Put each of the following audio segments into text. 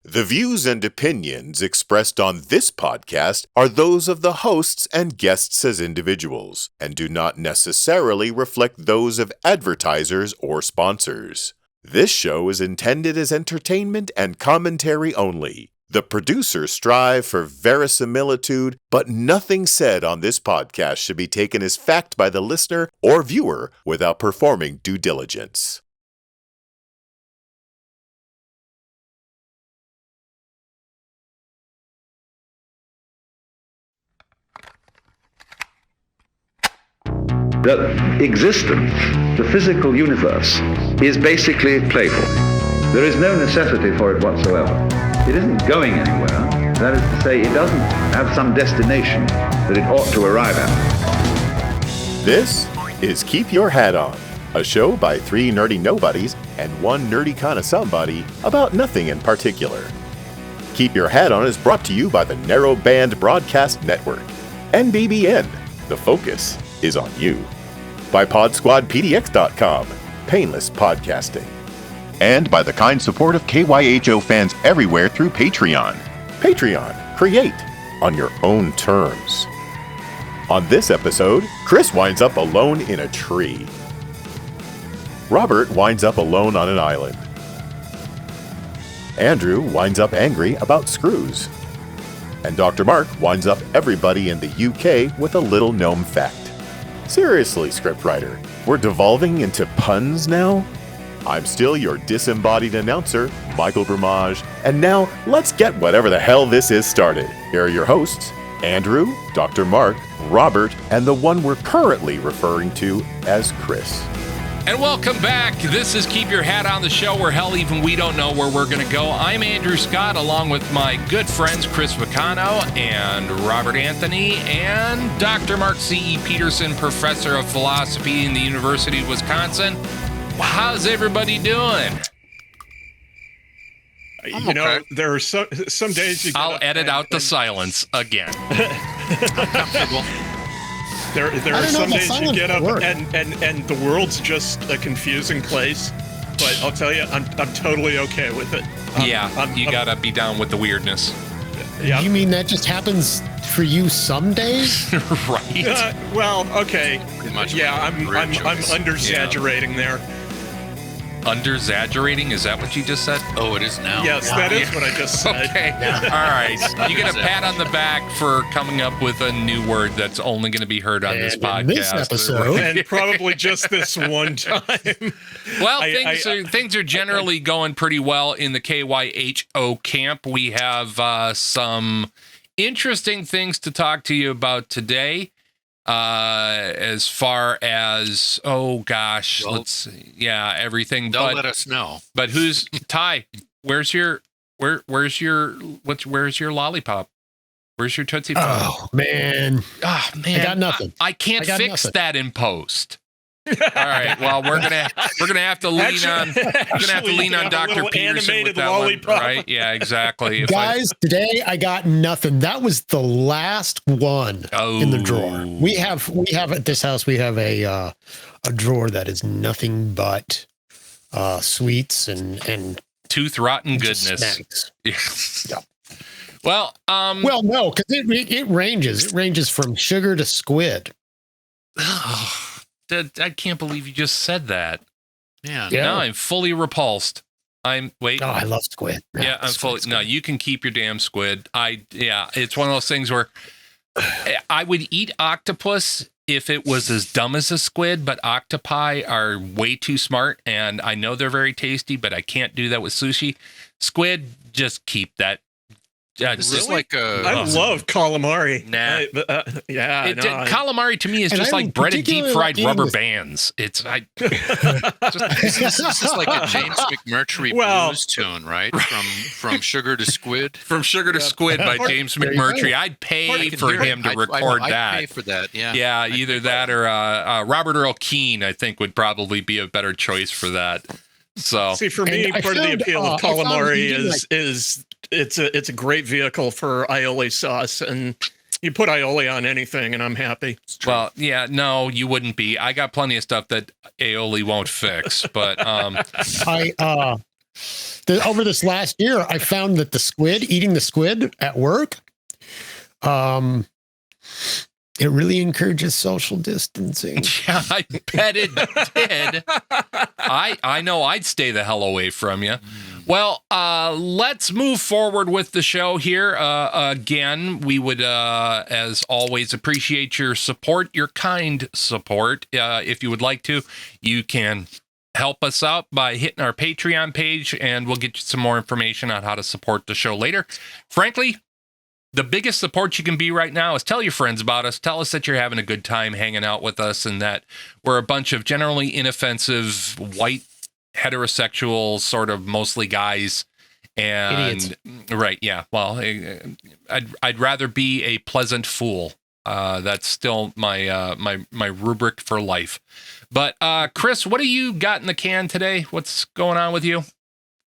The views and opinions expressed on this podcast are those of the hosts and guests as individuals, and do not necessarily reflect those of advertisers or sponsors. This show is intended as entertainment and commentary only. The producers strive for verisimilitude, but nothing said on this podcast should be taken as fact by the listener or viewer without performing due diligence. That existence, the physical universe, is basically playful. There is no necessity for it whatsoever. It isn't going anywhere. That is to say, it doesn't have some destination that it ought to arrive at. This is Keep Your Hat On, a show by three nerdy nobodies and one nerdy kind of somebody about nothing in particular. Keep Your Hat On is brought to you by the Narrowband Broadcast Network, NBBN. The focus is on you. By PodSquadPDX.com, painless podcasting. And by the kind support of KYHO fans everywhere through Patreon. Patreon, create on your own terms. On this episode, Chris winds up alone in a tree. Robert winds up alone on an island. Andrew winds up angry about screws. And Dr. Mark winds up everybody in the UK with a little gnome fact. Seriously, scriptwriter, we're devolving into puns now? I'm still your disembodied announcer, Michael Brumage, and now let's get whatever the hell this is started. Here are your hosts, Andrew, Dr. Mark, Robert, and the one we're currently referring to as Chris. And welcome back. This is Keep Your Hat On, the show where hell even we don't know where we're going to go. I'm Andrew Scott, along with my good friends Chris Vicano and Robert Anthony and Dr. Mark C.E. Peterson, professor of philosophy in the University of Wisconsin. How's everybody doing? You know, there are some days you get I'll edit out the silence again. There are some days you get up and the world's just a confusing place, but I'll tell you, I'm totally okay with it. You gotta be down with the weirdness. Yeah. You mean that just happens for you some days? Right. Well, okay. Pretty much. Yeah, I'm under-exaggerating there. Under-exaggerating? Is that what you just said? Oh, it is now. Yes, that is what I just said. Okay. All right. You get a pat on the back for coming up with a new word that's only going to be heard on this podcast. In this episode. And probably just this one time. Well, things are generally going pretty well in the KYHO camp. We have some interesting things to talk to you about today. As far as everything. Don't let us know. But who's Ty? Where's your lollipop? Where's your Tootsie Pop? Oh man, I got nothing. I can't fix that in post. All right. Well, we're gonna have to lean on Dr. Peterson with that lollipop. one, right? Yeah, exactly. Guys, today I got nothing. That was the last one in the drawer. We have at this house. We have a drawer that is nothing but sweets and tooth rotten goodness. Snacks. Yeah. Well, no, because it ranges. It ranges from sugar to squid. I can't believe you just said that. Man. Yeah. No, I'm fully repulsed. Oh, I love squid. Yeah, I'm fully. No, you can keep your damn squid. It's one of those things where I would eat octopus if it was as dumb as a squid, but octopi are way too smart, and I know they're very tasty, but I can't do that with sushi. Squid, just keep that. This is like I love calamari. Nah. Calamari to me is And just I like breaded deep fried like rubber this. bands. It's this is like a James McMurtry blues tune, right? From Sugar to Squid. From Sugar to Squid by James McMurtry. I'd pay for him to record that. I'd pay for that. Yeah. Yeah, either that or Robert Earl Keen, I think, would probably be a better choice for that. So see, for me, part of the appeal of calamari is it's a great vehicle for aioli sauce, and you put aioli on anything, and I'm happy. Well, yeah, no, you wouldn't be. I got plenty of stuff that aioli won't fix, but Over this last year, I found that eating the squid at work, it really encourages social distancing. Yeah, I bet it did. I know I'd stay the hell away from you. Well, let's move forward with the show here. Again, we would, as always, appreciate your support, your kind support. If you would like to, you can help us out by hitting our Patreon page, and we'll get you some more information on how to support the show later. Frankly, the biggest support you can be right now is tell your friends about us. Tell us that you're having a good time hanging out with us and that we're a bunch of generally inoffensive, white, heterosexual, sort of mostly guys. And idiots. Right, yeah. Well, I'd rather be a pleasant fool. That's still my my rubric for life. But Chris, what do you got in the can today? What's going on with you?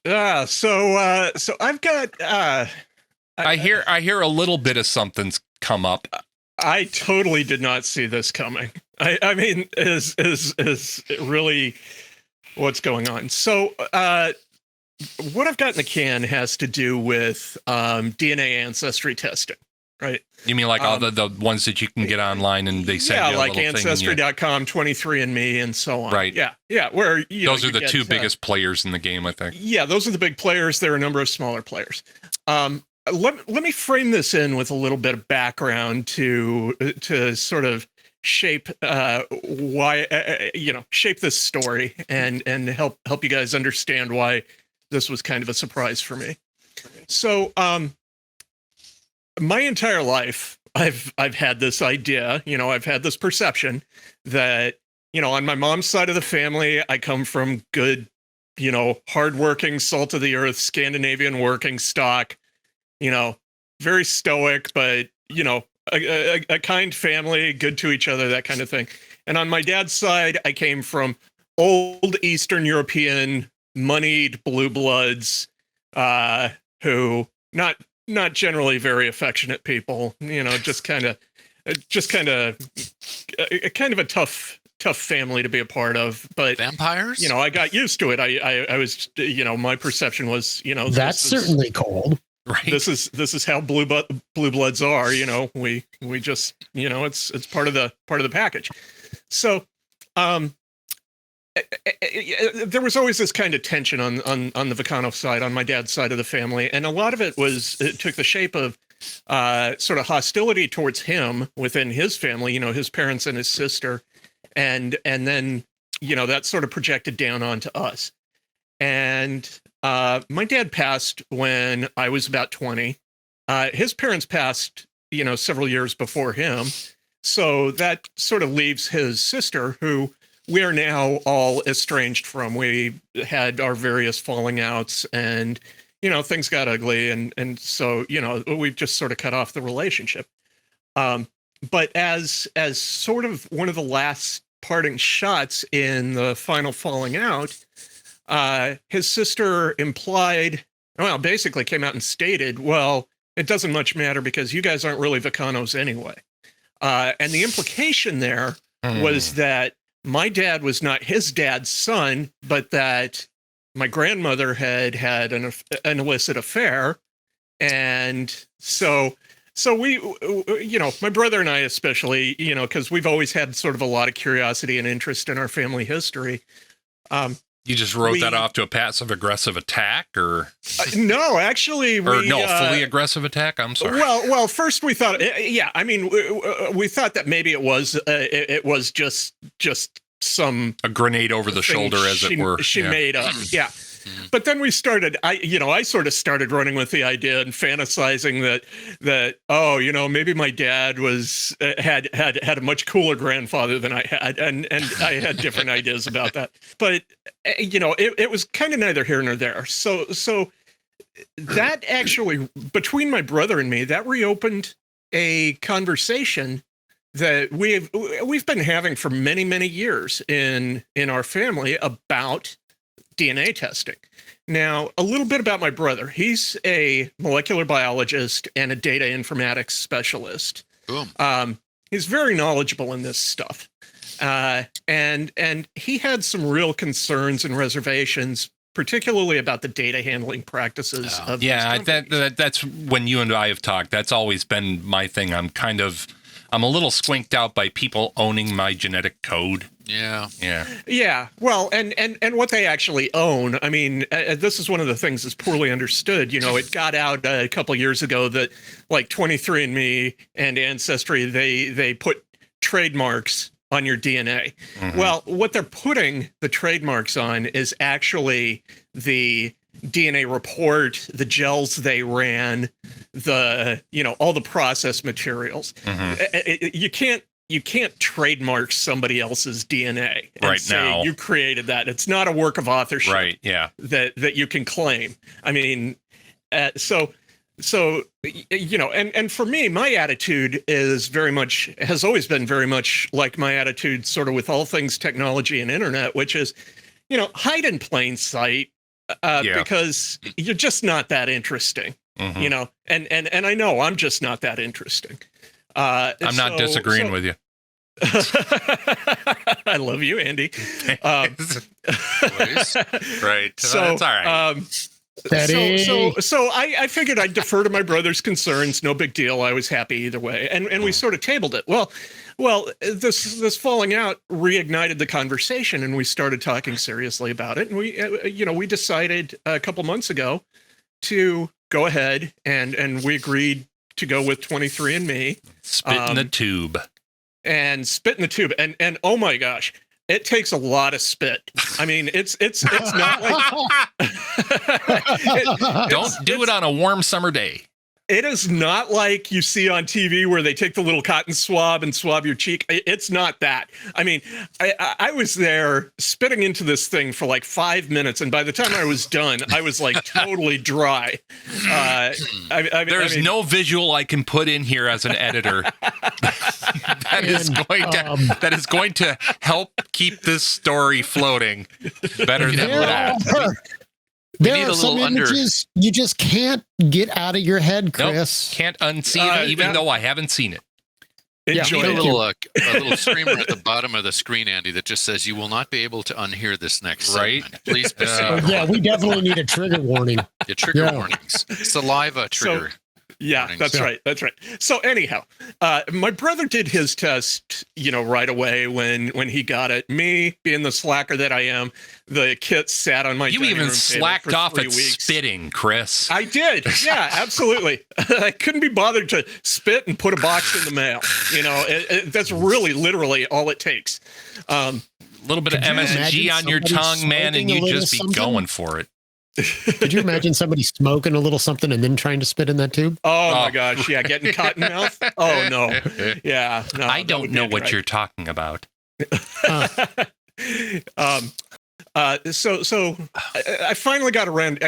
So I've got I hear a little bit of something's come up. I totally did not see this coming. I mean, is really what's going on. So what I've got in the can has to do with DNA ancestry testing, right? You mean like all the ones that you can get online and they send you a like little Ancestry.com, 23andMe, and so on. Right. Yeah. Where those are the two biggest players in the game, I think. Yeah, those are the big players. There are a number of smaller players. Let me frame this in with a little bit of background to sort of shape why shape this story and help you guys understand why this was kind of a surprise for me. So my entire life I've had this idea, I've had this perception that on my mom's side of the family I come from good, hardworking, salt of the earth Scandinavian working stock. Very stoic, but, a kind family, good to each other, that kind of thing. And on my dad's side, I came from old Eastern European, moneyed blue bloods, who not generally very affectionate people, just kind of a tough family to be a part of. But vampires, I got used to it. I was, my perception was, that's certainly cold. Right. This is how blue bloods are. We just it's part of the package. So there was always this kind of tension on the Vacano side, on my dad's side of the family, and a lot of it took the shape of sort of hostility towards him within his family. His parents and his sister, and then that sort of projected down onto us. And my dad passed when I was about 20. His parents passed, several years before him. So that sort of leaves his sister, who we are now all estranged from. We had our various falling outs and, things got ugly. And so, we've just sort of cut off the relationship. But as sort of one of the last parting shots in the final falling out, his sister basically came out and stated, well, it doesn't much matter because you guys aren't really Vacanos anyway. And the implication there was that my dad was not his dad's son, but that my grandmother had an illicit affair. And so we, my brother and I especially, because we've always had sort of a lot of curiosity and interest in our family history. You just wrote that off to a passive-aggressive attack, or no? Actually, fully aggressive attack. I'm sorry. Well, first we thought, I mean, we thought that maybe it was just a grenade over the shoulder, as it were. She made up, yeah. But then we started. I sort of started running with the idea and fantasizing that maybe my dad had a much cooler grandfather than I had, and I had different ideas about that. But it was kind of neither here nor there. So that actually, between my brother and me, that reopened a conversation that we've been having for many years in our family about DNA testing. Now, a little bit about my brother. He's a molecular biologist and a data informatics specialist. Boom. He's very knowledgeable in this stuff. And he had some real concerns and reservations particularly about the data handling practices of that's when you and I have talked. That's always been my thing. I'm a little squinked out by people owning my genetic code. Yeah. Well, and what they actually own. I mean, this is one of the things that's poorly understood. You know, it got out a couple years ago that like 23andMe and Ancestry, they put trademarks on your DNA. Mm-hmm. Well, what they're putting the trademarks on is actually the DNA report, the gels they ran, all the process materials. Mm-hmm. You can't trademark somebody else's DNA and right say now you created that. It's not a work of authorship, right? Yeah, that you can claim. I mean, so and for me, my attitude has always been very much like my attitude, sort of with all things technology and internet, which is, hide in plain sight, because you're just not that interesting, mm-hmm. And I know I'm just not that interesting. I'm not disagreeing with you. I love you, Andy. Right. So that's all right. So I figured I'd defer to my brother's concerns. No big deal. I was happy either way. And we sort of tabled it. Well, this falling out reignited the conversation, and we started talking seriously about it. And we decided a couple months ago to go ahead and we agreed to go with 23andMe. Spit in the tube. And spit in the tube. And oh my gosh, it takes a lot of spit. I mean, it's not like don't do it on a warm summer day. It is not like you see on TV where they take the little cotton swab and swab your cheek. It's not that. I mean, I was there spitting into this thing for like 5 minutes, and by the time I was done, I was like totally dry. There's no visual I can put in here as an editor that is going to help keep this story floating better than that. There are some images you just can't get out of your head, Chris. Nope, can't unsee it, even though I haven't seen it. Enjoy a little screamer at the bottom of the screen, Andy, that just says you will not be able to unhear this next segment. Please proceed. Yeah, we definitely need a trigger warning. Trigger warnings. Saliva trigger. Yeah, that's right. That's right. So anyhow, my brother did his test, right away when he got it. Me, being the slacker that I am, the kit sat on my You even slacked off at spitting, Chris. I did. Yeah, absolutely. I couldn't be bothered to spit and put a box in the mail. That's really literally all it takes. A little bit of MSG on your tongue, man, and you just be going for it. Could you imagine somebody smoking a little something and then trying to spit in that tube? Oh my gosh, yeah, getting cotton mouth. Oh no, yeah, no. I don't know what you're talking about. So I finally got around.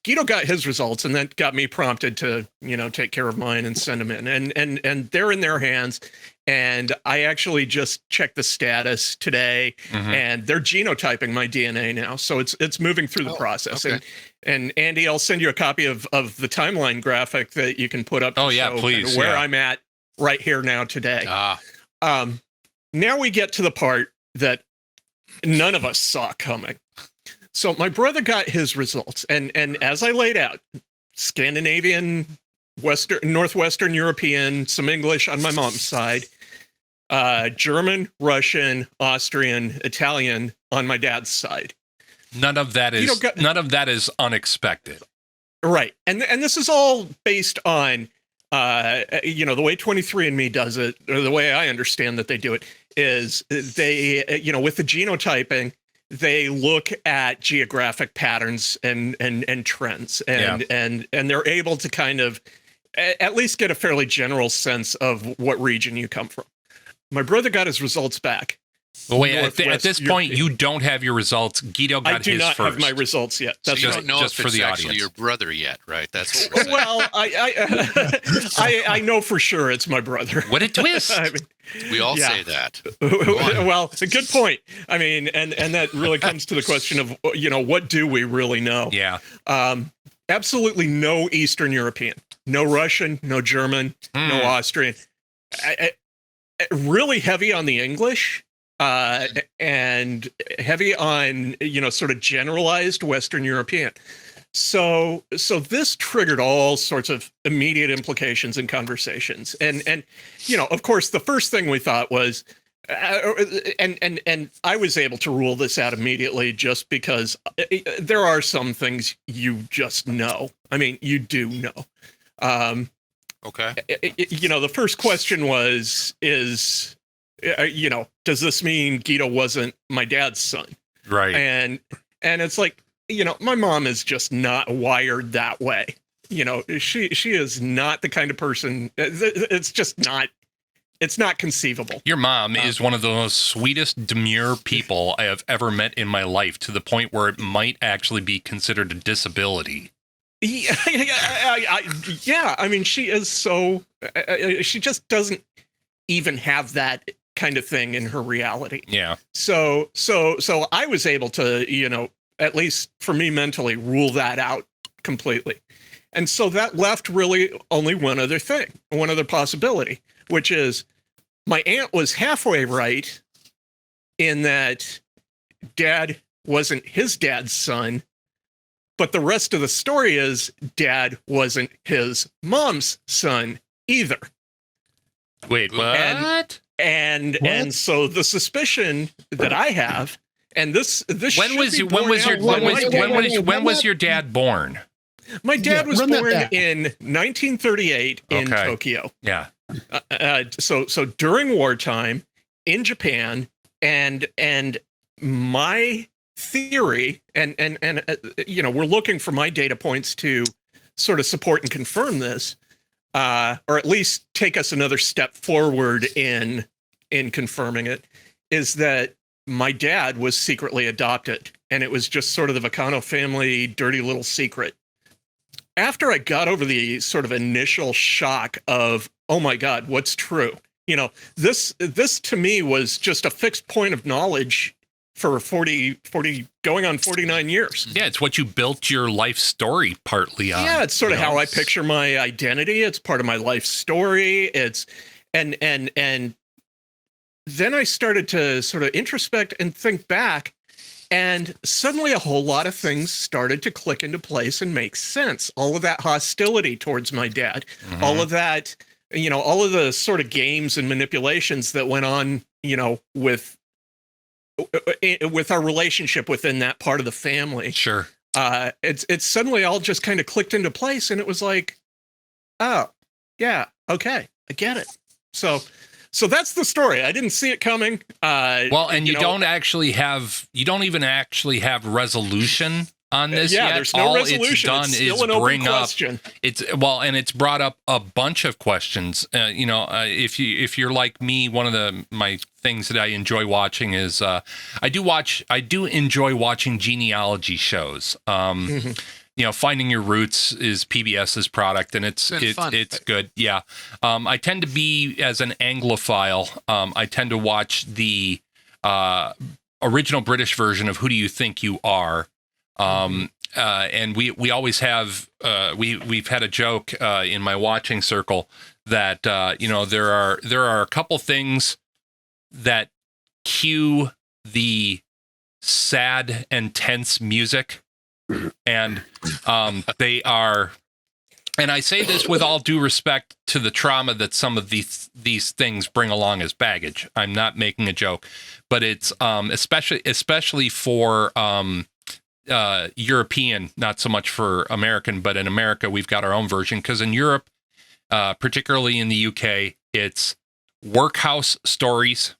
Guido got his results, and that got me prompted to take care of mine and send them in, and they're in their hands. And I actually just checked the status today, mm-hmm. and they're genotyping my DNA now. So it's moving through the process. Okay. And Andy, I'll send you a copy of the timeline graphic that you can put up. Oh yeah, please. Where I'm at right here now today. Now we get to the part that none of us saw coming. So my brother got his results, and as I laid out, Scandinavian, Northwestern European, some English on my mom's side, German, Russian, Austrian, Italian on my dad's side. None of that is unexpected. Right. And this is all based on the way 23andMe does it, or the way I understand that they do it, is they, with the genotyping, they look at geographic patterns and trends, and they're able to kind of at least get a fairly general sense of what region you come from. My brother got his results back. Well, wait, at this point, you don't have your results. Guido got his first. I do not have my results yet. That's so you don't know just if for the actually audience. Your brother yet, right? That's what well, I know for sure it's my brother. What a twist! I mean, we all say that. Well, it's a good point. I mean, and that really comes to the question of what do we really know? Yeah. Absolutely no Eastern European, no Russian, no German, no Austrian. Really heavy on the English. and heavy on, sort of generalized Western European. So this triggered all sorts of immediate implications in conversations. And of course, the first thing we thought was, and I was able to rule this out immediately just because there are some things you just know. I mean, you do know. Okay. The first question does this mean Guido wasn't my dad's son? Right. And it's like, my mom is just not wired that way. She is not the kind of person. It's just not. It's not conceivable. Your mom is one of the most sweetest, demure people I have ever met in my life, to the point where it might actually be considered a disability. Yeah, I mean, she is so. She just doesn't even have that kind of thing in her reality. Yeah. So I was able to, at least for me mentally, rule that out completely. And so that left really only one other possibility, which is my aunt was halfway right in that dad wasn't his dad's son, but the rest of the story is dad wasn't his mom's son either. Wait, what? And so the suspicion that I have, and this when was your dad born? My dad was born in 1938 in Tokyo. Yeah. So during wartime in Japan, and my theory, and we're looking for my data points to sort of support and confirm this, or at least take us another step forward in confirming it, is that my dad was secretly adopted, and it was just sort of the Vacano family dirty little secret. After I got over the sort of initial shock of, oh my God, what's true? This to me was just a fixed point of knowledge for 40 going on 49 years. Yeah, it's what you built your life story partly on. Yeah, it's sort of how I picture my identity. It's part of my life story. It's and then I started to sort of introspect and think back, and suddenly a whole lot of things started to click into place and make sense. All of that hostility towards my dad, all of that, all of the sort of games and manipulations that went on, with our relationship within that part of the family. Sure. It's suddenly all just kind of clicked into place, and it was like, oh, yeah, okay, I get it. So that's the story. I didn't see it coming. And you don't even actually have resolution on this yet. There's no resolution. All it's done is bring up question. And it's brought up a bunch of questions. If you're like me, one of my things that I enjoy watching is I do enjoy watching genealogy shows. Finding Your Roots is PBS's product, and it's good. Yeah. I tend to be, as an Anglophile, I tend to watch the original British version of Who Do You Think You Are? And we always have, we've had a joke in my watching circle that, there are a couple things that cue the sad and tense music. And they are, and I say this with all due respect to the trauma that some of these things bring along as baggage. I'm not making a joke, but it's especially for European, not so much for American, but in America we've got our own version, because in Europe, particularly in the UK, it's workhouse stories.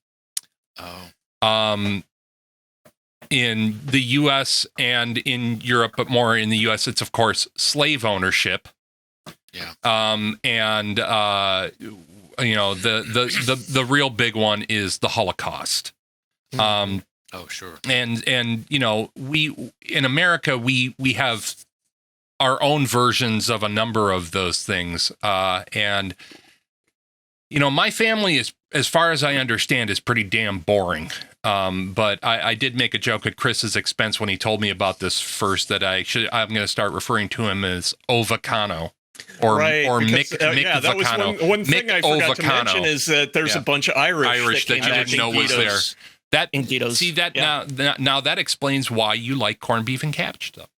In the U.S. and in Europe, but more in the U.S., it's, of course, slave ownership. Yeah. The real big one is the Holocaust. Oh, sure. And we in America we have our own versions of a number of those things. My family is, as far as I understand, is pretty damn boring. But I did make a joke at Chris's expense when he told me about this first, that I'm going to start referring to him as Ovacano or Mick that Vacano. Was one thing I forgot to mention is that there's a bunch of Irish that you didn't know was there. That Inquitos. See that Yeah. now that explains why you like corned beef and cabbage stuff.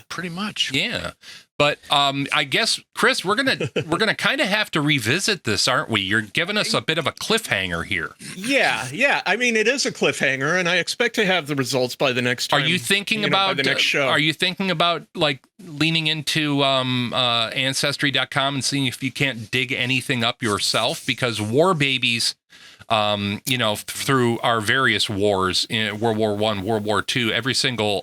Pretty much. Yeah. But I guess, Chris, we're gonna kind of have to revisit this, aren't we? You're giving us a bit of a cliffhanger here. Yeah. I mean, it is a cliffhanger, and I expect to have the results by the next time. Are you thinking about by the next show? Are you thinking about like leaning into Ancestry.com and seeing if you can't dig anything up yourself? Because war babies, through our various wars, in World War I, World War II, every single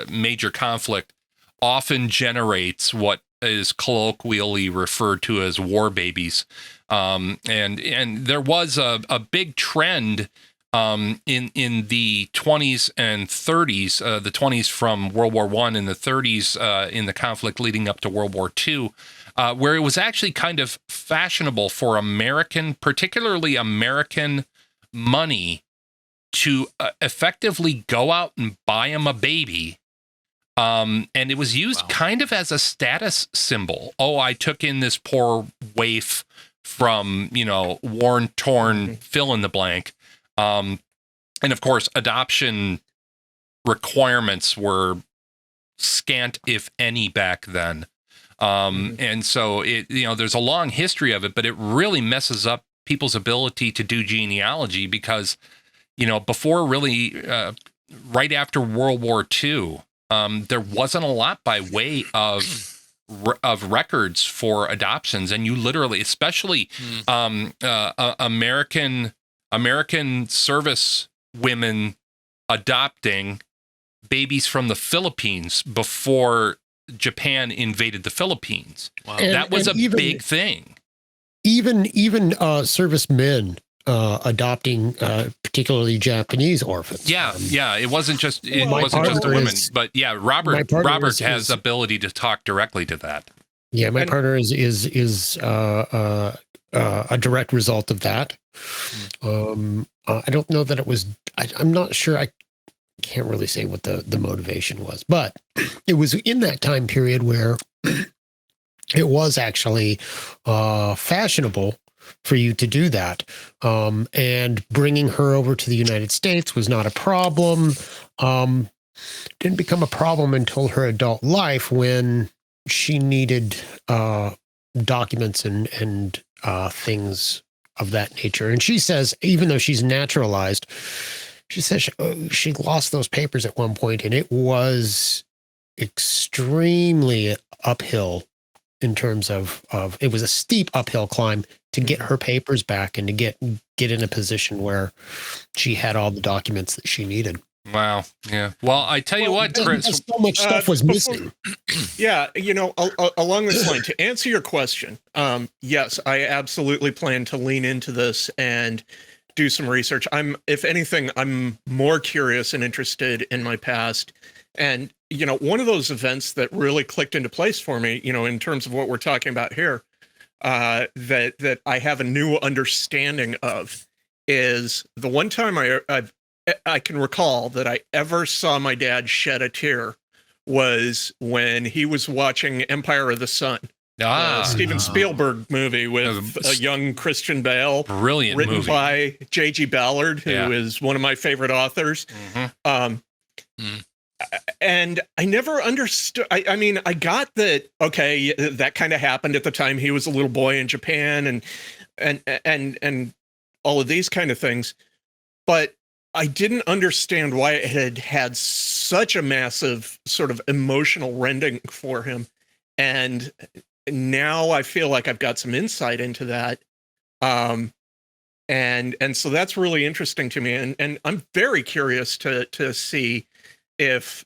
major conflict often generates what is colloquially referred to as war babies. And there was a big trend in the 20s and 30s, the 20s from World War I and the 30s in the conflict leading up to World War II, where it was actually kind of fashionable for particularly American money to effectively go out and buy them a baby. And it was used kind of as a status symbol. Oh, I took in this poor waif from, worn, torn, fill in the blank. And of course, adoption requirements were scant, if any, back then. And so there's a long history of it, but it really messes up people's ability to do genealogy because, before really, right after World War II, there wasn't a lot by way of records for adoptions, and you literally, especially American service women adopting babies from the Philippines before Japan invaded the Philippines. Wow. That was a big thing. Even servicemen adopting particularly Japanese orphans. Yeah. It wasn't just the women, but yeah, Robert has ability to talk directly to that. Yeah, my partner is a direct result of that. I don't know that it was. I'm not sure. I can't really say what the motivation was, but it was in that time period where it was actually fashionable for you to do that. And bringing her over to the United States was not a problem. Didn't become a problem until her adult life when she needed documents and things of that nature. And she says, even though she's naturalized, she says she lost those papers at one point, and it was extremely uphill in terms of it was a steep uphill climb to get her papers back and to get in a position where she had all the documents that she needed. Wow. Yeah. Well, I tell you what, Chris, so much stuff was missing. Yeah. Along this line, to answer your question, yes, I absolutely plan to lean into this and do some research. If anything, I'm more curious and interested in my past. And, one of those events that really clicked into place for me, in terms of what we're talking about here, that I have a new understanding of is the one time I can recall that I ever saw my dad shed a tear was when he was watching Empire of the Sun. Steven Spielberg movie with a young Christian Bale. Brilliant written movie. by J.G. Ballard, who is one of my favorite authors. And I never understood. I mean, I got that. Okay, that kind of happened at the time he was a little boy in Japan, and all of these kind of things. But I didn't understand why it had such a massive sort of emotional rending for him. And now I feel like I've got some insight into that. And so that's really interesting to me. And I'm very curious to see if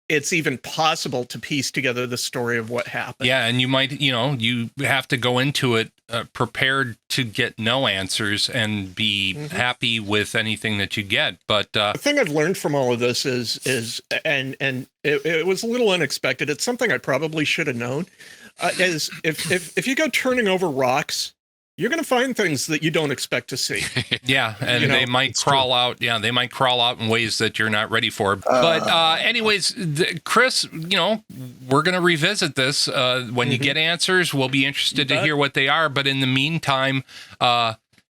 it's even possible to piece together the story of what happened. Yeah, and you might, you have to go into it prepared to get no answers and be happy with anything that you get. But the thing I've learned from all of this is and it was a little unexpected. It's something I probably should have known. Is if you go turning over rocks, you're going to find things that you don't expect to see. Yeah, and they might crawl out. Yeah, they might crawl out in ways that you're not ready for. But anyways, Chris, we're going to revisit this. When you get answers, we'll be interested to hear what they are. But in the meantime,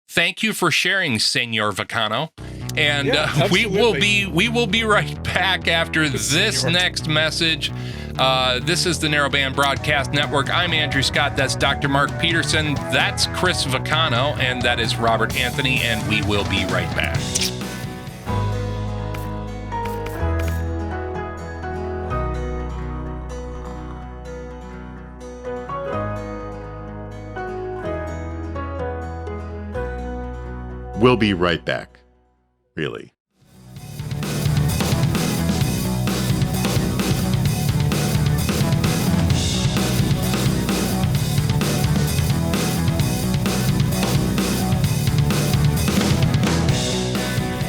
thank you for sharing, Senor Vacano. And we will be right back after this next message. This is the Narrowband Broadcast Network. I'm Andrew Scott. That's Dr. Mark Peterson. That's Chris Vacano. And that is Robert Anthony. And we will be right back. We'll be right back. Really.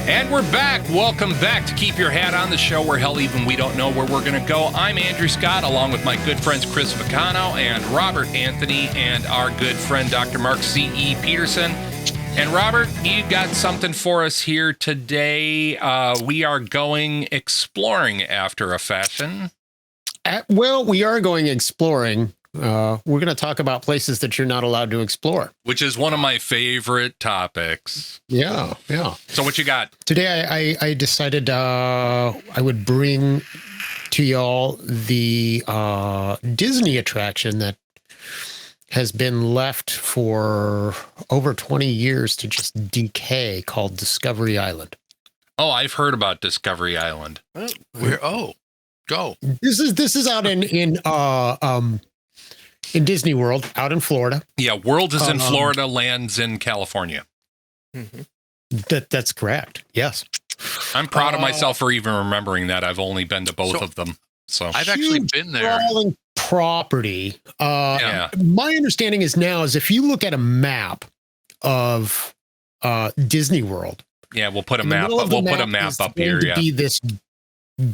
And we're back. Welcome back to Keep Your Hat On, the show where hell even we don't know where we're going to go. I'm Andrew Scott, along with my good friends Chris Vacano and Robert Anthony and our good friend Dr. Mark C.E. Peterson. And Robert, you got something for us here today. We are going exploring after a fashion. Well, we are going exploring. We're going to talk about places that you're not allowed to explore, which is one of my favorite topics. Yeah. So what you got? Today, I decided I would bring to y'all the Disney attraction that has been left for over 20 years to just decay, called Discovery Island. Oh, I've heard about Discovery Island. Where? Oh, go. This is out in Disney World, out in Florida. Yeah, World is in Florida, Land's in California. Mm-hmm. That's correct. Yes. I'm proud of myself for even remembering that. I've only been to both of them. So I've actually been there. Property. My understanding is if you look at a map of Disney World. Yeah, we'll put a map. We'll put a map up here. Yeah. Be this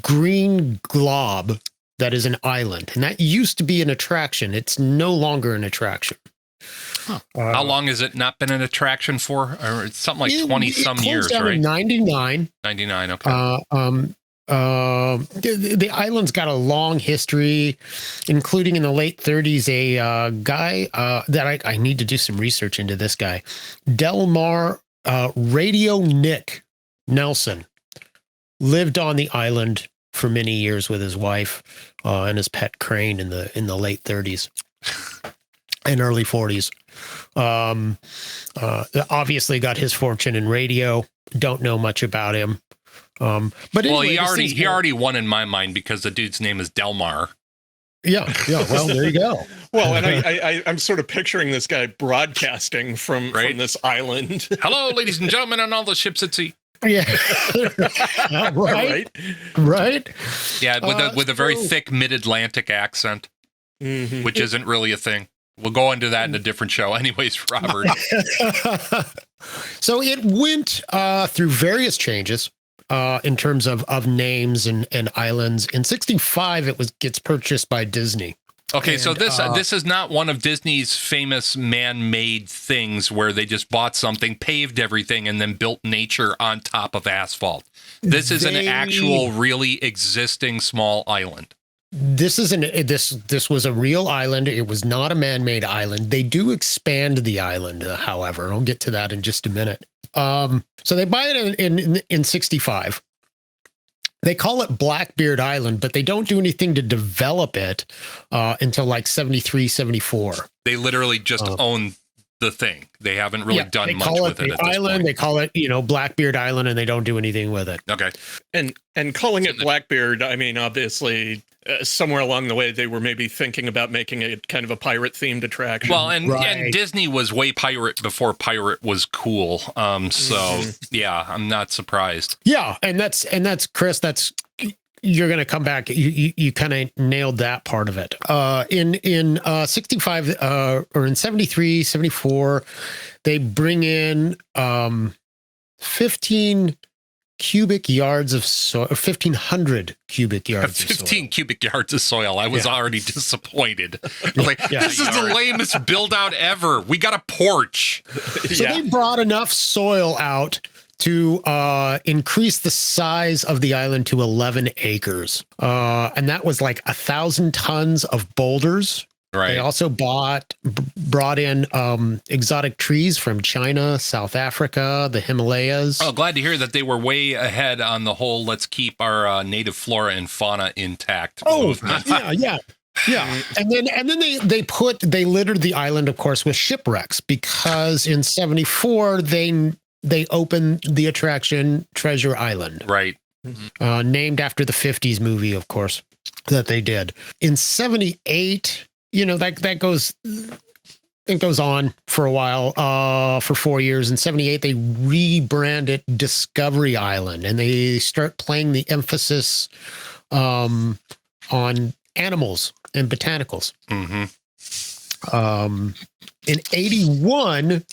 green glob that is an island, and that used to be an attraction. It's no longer an attraction. Huh. How long has it not been an attraction for? Or it's something like 20 some years, down right? In 99. 99. Okay. The island's got a long history, including in the late 30s, a guy that I need to do some research into this guy, Delmar Radio Nick Nelson, lived on the island for many years with his wife and his pet crane in the late 30s and early 40s. Obviously got his fortune in radio. Don't know much about him. But anyway, he already won in my mind because the dude's name is Delmar. Yeah. Well, there you go. Well, and I'm sort of picturing this guy broadcasting from this island. Hello, ladies and gentlemen, on all the ships at sea. Yeah. Right. Yeah, with a very thick mid-Atlantic accent, which isn't really a thing. We'll go into that in a different show. Anyways, Robert. So it went through various changes in terms of names and islands. In 1965, it gets purchased by Disney. Okay, and, so this is not one of Disney's famous man-made things where they just bought something, paved everything, and then built nature on top of asphalt. This is an actual, really existing small island. This was a real island. It was not a man-made island. They do expand the island, however. I'll get to that in just a minute. So they buy it in 65. They call it Blackbeard Island, but they don't do anything to develop it until like 73, 74. They literally just own the thing. They haven't really done much with it. They call it, Blackbeard Island, and they don't do anything with it. Okay. And calling it Blackbeard, I mean, obviously, somewhere along the way, they were maybe thinking about making it kind of a pirate-themed attraction. Well, and Disney was way pirate before pirate was cool. Yeah, I'm not surprised. Yeah, and that's Chris. You're going to come back. You kind of nailed that part of it. In 65 or in 73, 74, they bring in 15 cubic yards of soil, 1,500 cubic yards. 15 cubic yards of soil. I was already disappointed. This is the lamest build out ever. We got a porch. So they brought enough soil out to increase the size of the island to 11 acres. And that was like 1,000 tons of boulders Right. They also brought in exotic trees from China, South Africa, the Himalayas. Oh, glad to hear that they were way ahead on the whole let's keep our native flora and fauna intact movement. Yeah. And then they littered the island, of course, with shipwrecks, because in 74 they opened the attraction Treasure Island. Right. Named after the 50s movie, of course, that they did. In 78, that goes on for a while, for 4 years. In 78, they rebranded Discovery Island, and they start playing the emphasis on animals and botanicals. In 81,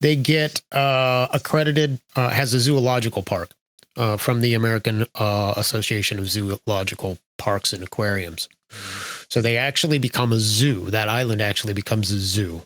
they get accredited as a zoological park from the American Association of Zoological Parks and Aquariums. So they actually become a zoo. That island actually becomes a zoo.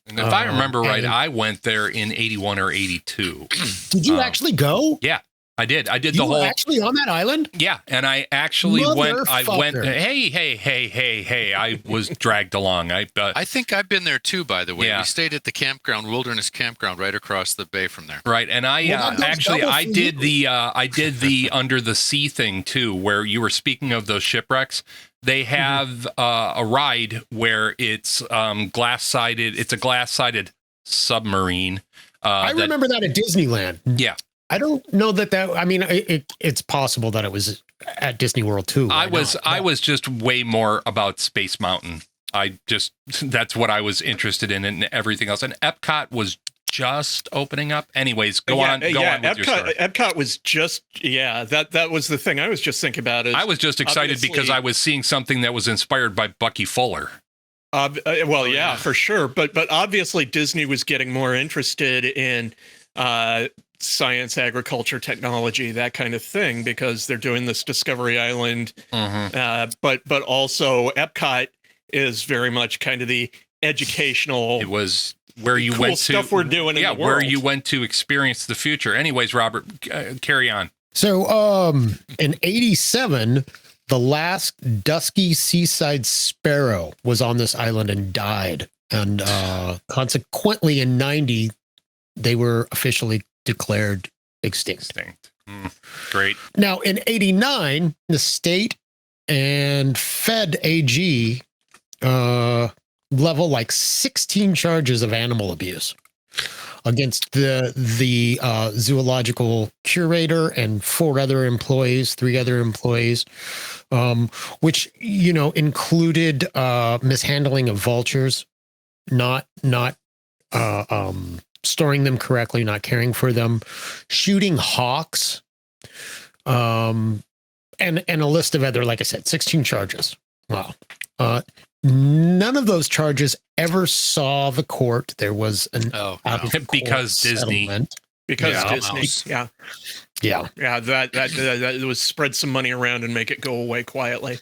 And if I remember right, I went there in 81 or 82. Did you actually go? Yeah, I did. I did You the were whole. actually on that island? Yeah, and I actually went. I went. Motherfucker. Hey! I was dragged along. I think I've been there too. By the way, Yeah. we stayed at the campground, Wilderness Campground, right across the bay from there. Right, and I I did the under the sea thing too, where you were speaking of those shipwrecks. They have a ride where it's glass-sided. It's a glass-sided submarine. I remember that at Disneyland. Yeah. I don't know that. I mean, it's possible that it was at Disney World too. I was just way more about Space Mountain. That's what I was interested in, and everything else. And Epcot was just opening up. Anyways, go on with your story. Epcot was just, that was the thing I was just thinking about. I was just excited because I was seeing something that was inspired by Bucky Fuller. For sure. But obviously Disney was getting more interested in science, agriculture, technology, that kind of thing, because they're doing this Discovery Island. But also Epcot is very much kind of the educational. It was where you cool went to stuff we're doing. Yeah, in the world. where you went to experience the future. Anyways, Robert, carry on. So, in 87, the last dusky seaside sparrow was on this island and died. And consequently, in 90, they were officially declared extinct. Great. Now, in 89, the state and Fed AG level like 16 charges of animal abuse against the zoological curator and three other employees, which, included mishandling of vultures, not storing them correctly, not caring for them, shooting hawks, and a list of other, like I said, 16 charges. Wow. None of those charges ever saw the court. There was an because Disney. Because Disney, yeah, that was spread some money around and make it go away quietly.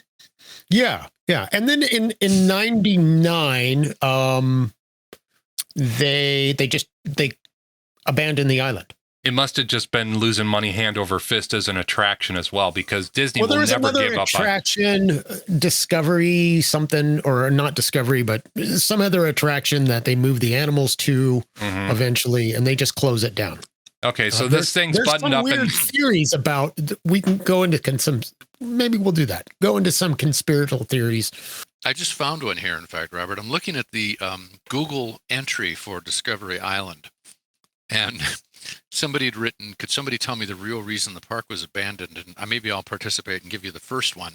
Yeah. And then in 99, they abandoned the island. It must have just been losing money hand over fist as an attraction as well, because Disney will never give up on attraction, Discovery something, or not Discovery, but some other attraction that they move the animals to eventually, and they just close it down. Okay, so this thing's buttoned up. There's some weird theories about. We can go into some. Maybe we'll do that. Go into some conspiratorial theories. I just found one here, in fact, Robert. I'm looking at the Google entry for Discovery Island, and somebody had written, could somebody tell me the real reason the park was abandoned? And maybe I'll participate and give you the first one.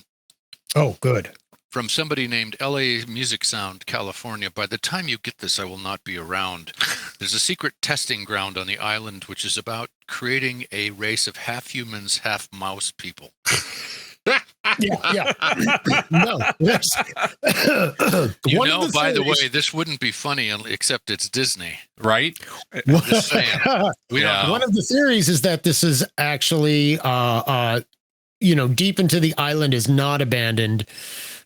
Oh, good. From somebody named LA Music Sound, California. By the time you get this, I will not be around. There's a secret testing ground on the island, which is about creating a race of half humans, half mouse people. Yeah. No. By the way, this wouldn't be funny except it's Disney. Right? Just saying. One of the theories is that this is actually, deep into the island is not abandoned,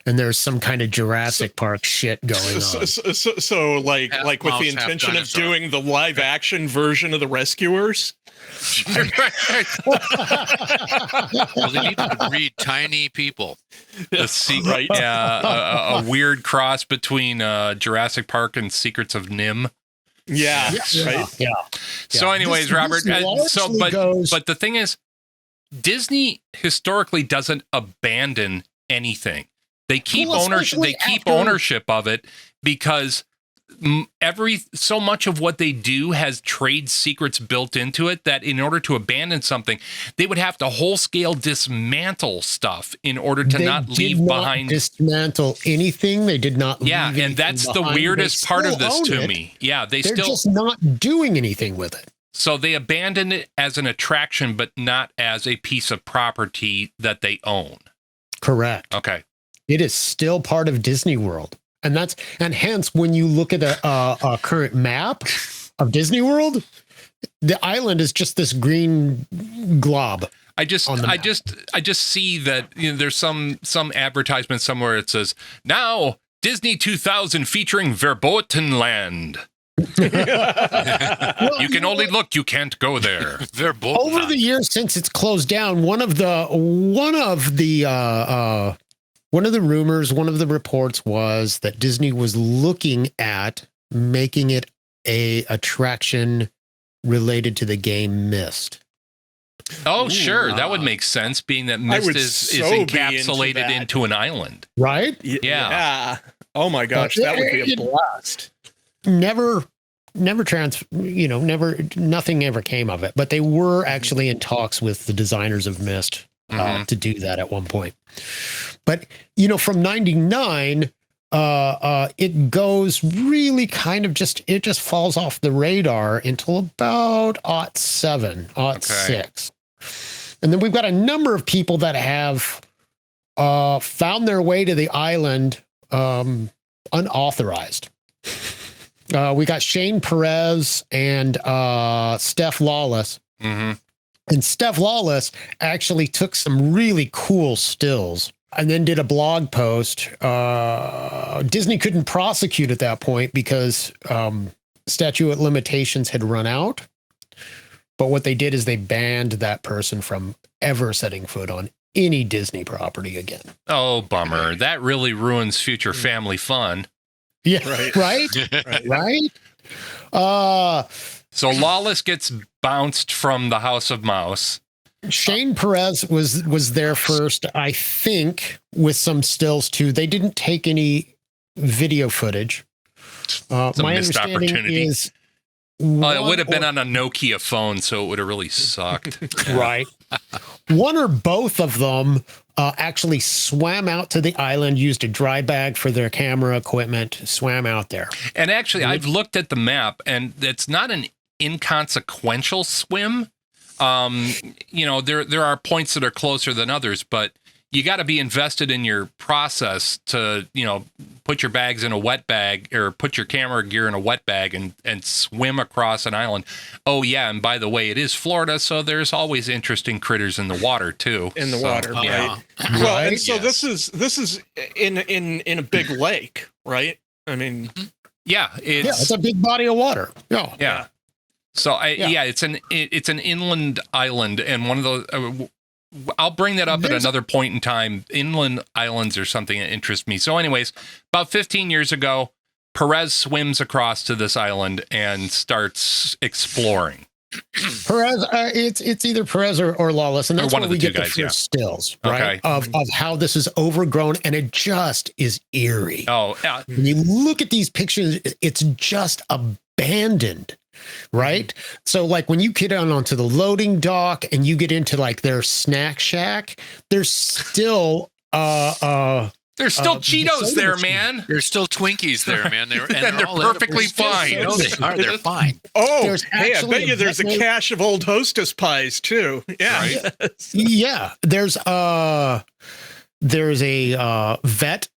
and there's some kind of Jurassic Park shit going on. So like with the intention of doing the live action version of the Rescuers. Well, they needed to breed tiny people. Right? Yeah, a weird cross between Jurassic Park and Secrets of Nim. Yeah. Yeah. So, anyways, This Robert. largely goes- But the thing is, Disney historically doesn't abandon anything. They keep ownership. They keep ownership of it because so much of what they do has trade secrets built into it that in order to abandon something, they would have to whole scale dismantle stuff in order to not leave behind. Dismantle anything. They did not. Yeah, and that's the weirdest part of this to me. Yeah, they're just not doing anything with it. So they abandoned it as an attraction, but not as a piece of property that they own. Correct. Okay. It is still part of Disney World. And hence when you look at a current map of Disney World, the island is just this green glob. I just see that there's some advertisement somewhere. It says now Disney 2000 featuring Verboten Land. You can only look. You can't go there. Over the years since it's closed down, one of the rumors, one of the reports was that Disney was looking at making it a attraction related to the game Myst. Oh, sure. That would make sense, being that Myst is encapsulated into an island. Right? Yeah. Oh, my gosh. That would be a blast. Nothing ever came of it. But they were actually in talks with the designers of Myst to do that at one point. But, from 99, it goes really kind of it just falls off the radar until about '07, '06. And then we've got a number of people that have found their way to the island unauthorized. We got Shane Perez and Steph Lawless. Mm-hmm. And Steph Lawless actually took some really cool stills and then did a blog post. Disney couldn't prosecute at that point because statute of limitations had run out. But what they did is they banned that person from ever setting foot on any Disney property again. Oh, bummer. That really ruins future family fun. Yeah, right. So Lawless gets bounced from the House of Mouse. Shane Perez was there first, I think, with some stills too. They didn't take any video footage. My understanding is, it would have been on a Nokia phone, so it would have really sucked. Right. One or both of them actually swam out to the island, used a dry bag for their camera equipment, swam out there. And actually, I've looked at the map, and it's not an inconsequential swim. There are points that are closer than others, but you got to be invested in your process to, put your bags in a wet bag or put your camera gear in a wet bag and swim across an island. Oh yeah. And by the way, it is Florida. So there's always interesting critters in the water too. In the water. Right. Yeah. Well, and so this is in a big lake, right? I mean, yeah, it's a big body of water. Yeah. So it's an inland island, and one of those. I'll bring that up at another point in time. Inland islands are something that interests me. So, anyways, about 15 years ago, Perez swims across to this island and starts exploring. Perez, it's either Perez or Lawless, and that's where we get the first stills, right? Of how this is overgrown, and it just is eerie. Oh, when you look at these pictures, it's just abandoned. Right. So like when you get onto the loading dock and you get into like their snack shack, there's still there's still Cheetos there, man. There's still Twinkies there, man. They're perfectly fine. They're fine. Oh, hey, I bet you there's a cache of old Hostess pies too. Yeah. Right? Yeah. There's a vet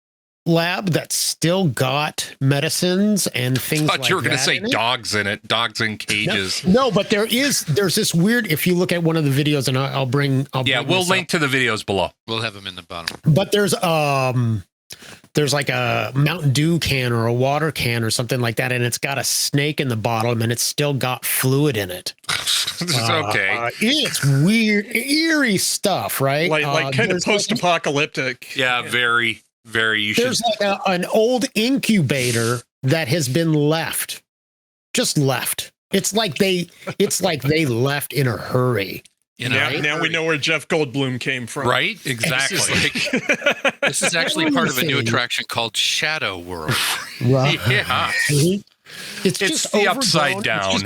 lab that's still got medicines and things like that. I thought you were going to say dogs in it, dogs in cages. No, but there's this weird, if you look at one of the videos, and we'll link to the videos below. We'll have them in the bottom. But there's there's like a Mountain Dew can or a water can or something like that, and it's got a snake in the bottom, and it's still got fluid in it. Okay. It's weird, eerie stuff, right? Like kind of post-apocalyptic. Yeah, very, very. There's like an old incubator that has been just left. It's like they left in a hurry. Now we know where Jeff Goldblum came from. Right? Exactly. This is actually part of a new attraction called Shadow World. Right. Yeah. It's It's just the overdone. upside down.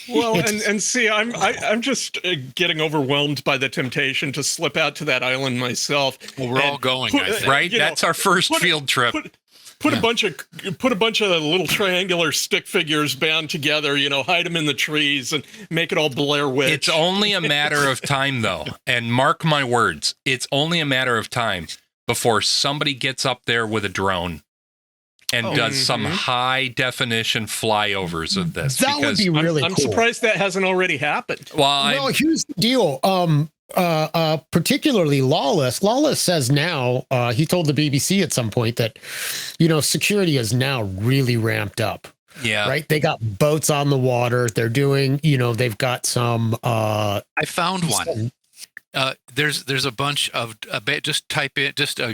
Well, and see, I'm just getting overwhelmed by the temptation to slip out to that island myself. Well, we're all going, I think. Right? That's our first field trip. Put a bunch of little triangular stick figures bound together, hide them in the trees and make it all Blair Witch. It's only a matter of time, though. And mark my words, it's only a matter of time before somebody gets up there with a drone and does some high definition flyovers of this. That would be really cool. I'm surprised that hasn't already happened. Well, here's the deal. Particularly Lawless. Lawless says now, he told the BBC at some point that, security is now really ramped up. Yeah. Right. They got boats on the water. They're doing, they've got some. I found one. There's a bunch of just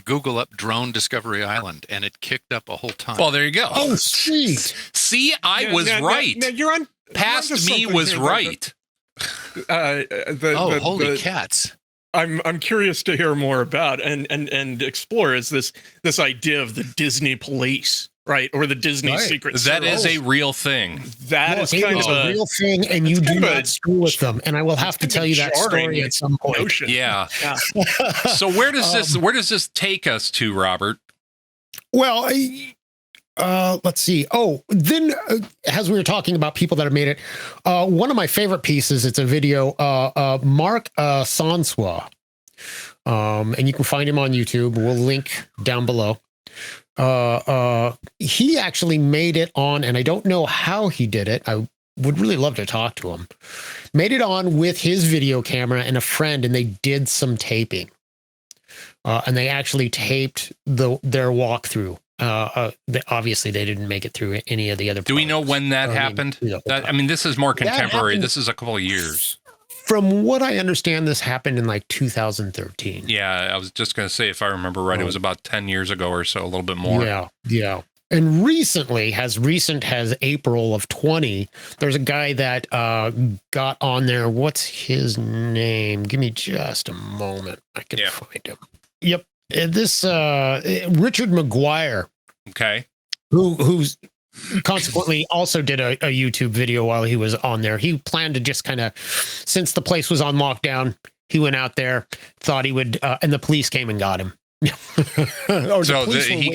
Google up drone Discovery Island, and it kicked up a whole ton. Well, there you go. Oh, sweet. See, I was right. Now you're on. Past me was right. Holy cats. I'm curious to hear more about and explore is this idea of the Disney police, right? Or the Disney Secret Service. That is a real thing. That is kind of a real thing, and you do not screw with them. And I will have to tell you that story at some point. Notion. Yeah. So where does this take us to, Robert? Well, let's see. Oh, then as we were talking about people that have made it, one of my favorite pieces, it's a video, Mark Sanswa, and you can find him on YouTube. We'll link down below. He actually made it on, and I don't know how he did it. I would really love to talk to him. Made it on with his video camera and a friend, and they did some taping. And they actually taped their walkthrough. Obviously, they didn't make it through any of the other. Do we know when that happened? This is more contemporary. This is a couple of years. From what I understand, this happened in like 2013. Yeah, I was just going to say, if I remember right, it was about 10 years ago or so, a little bit more. Yeah. And recently, as April of 20, there's a guy that got on there. What's his name? Give me just a moment. I can find him. Yep. This Richard McGuire. Okay. Who's consequently also did a YouTube video while he was on there. He planned to just kind of, since the place was on lockdown, he went out there, thought he would, and the police came and got him. So he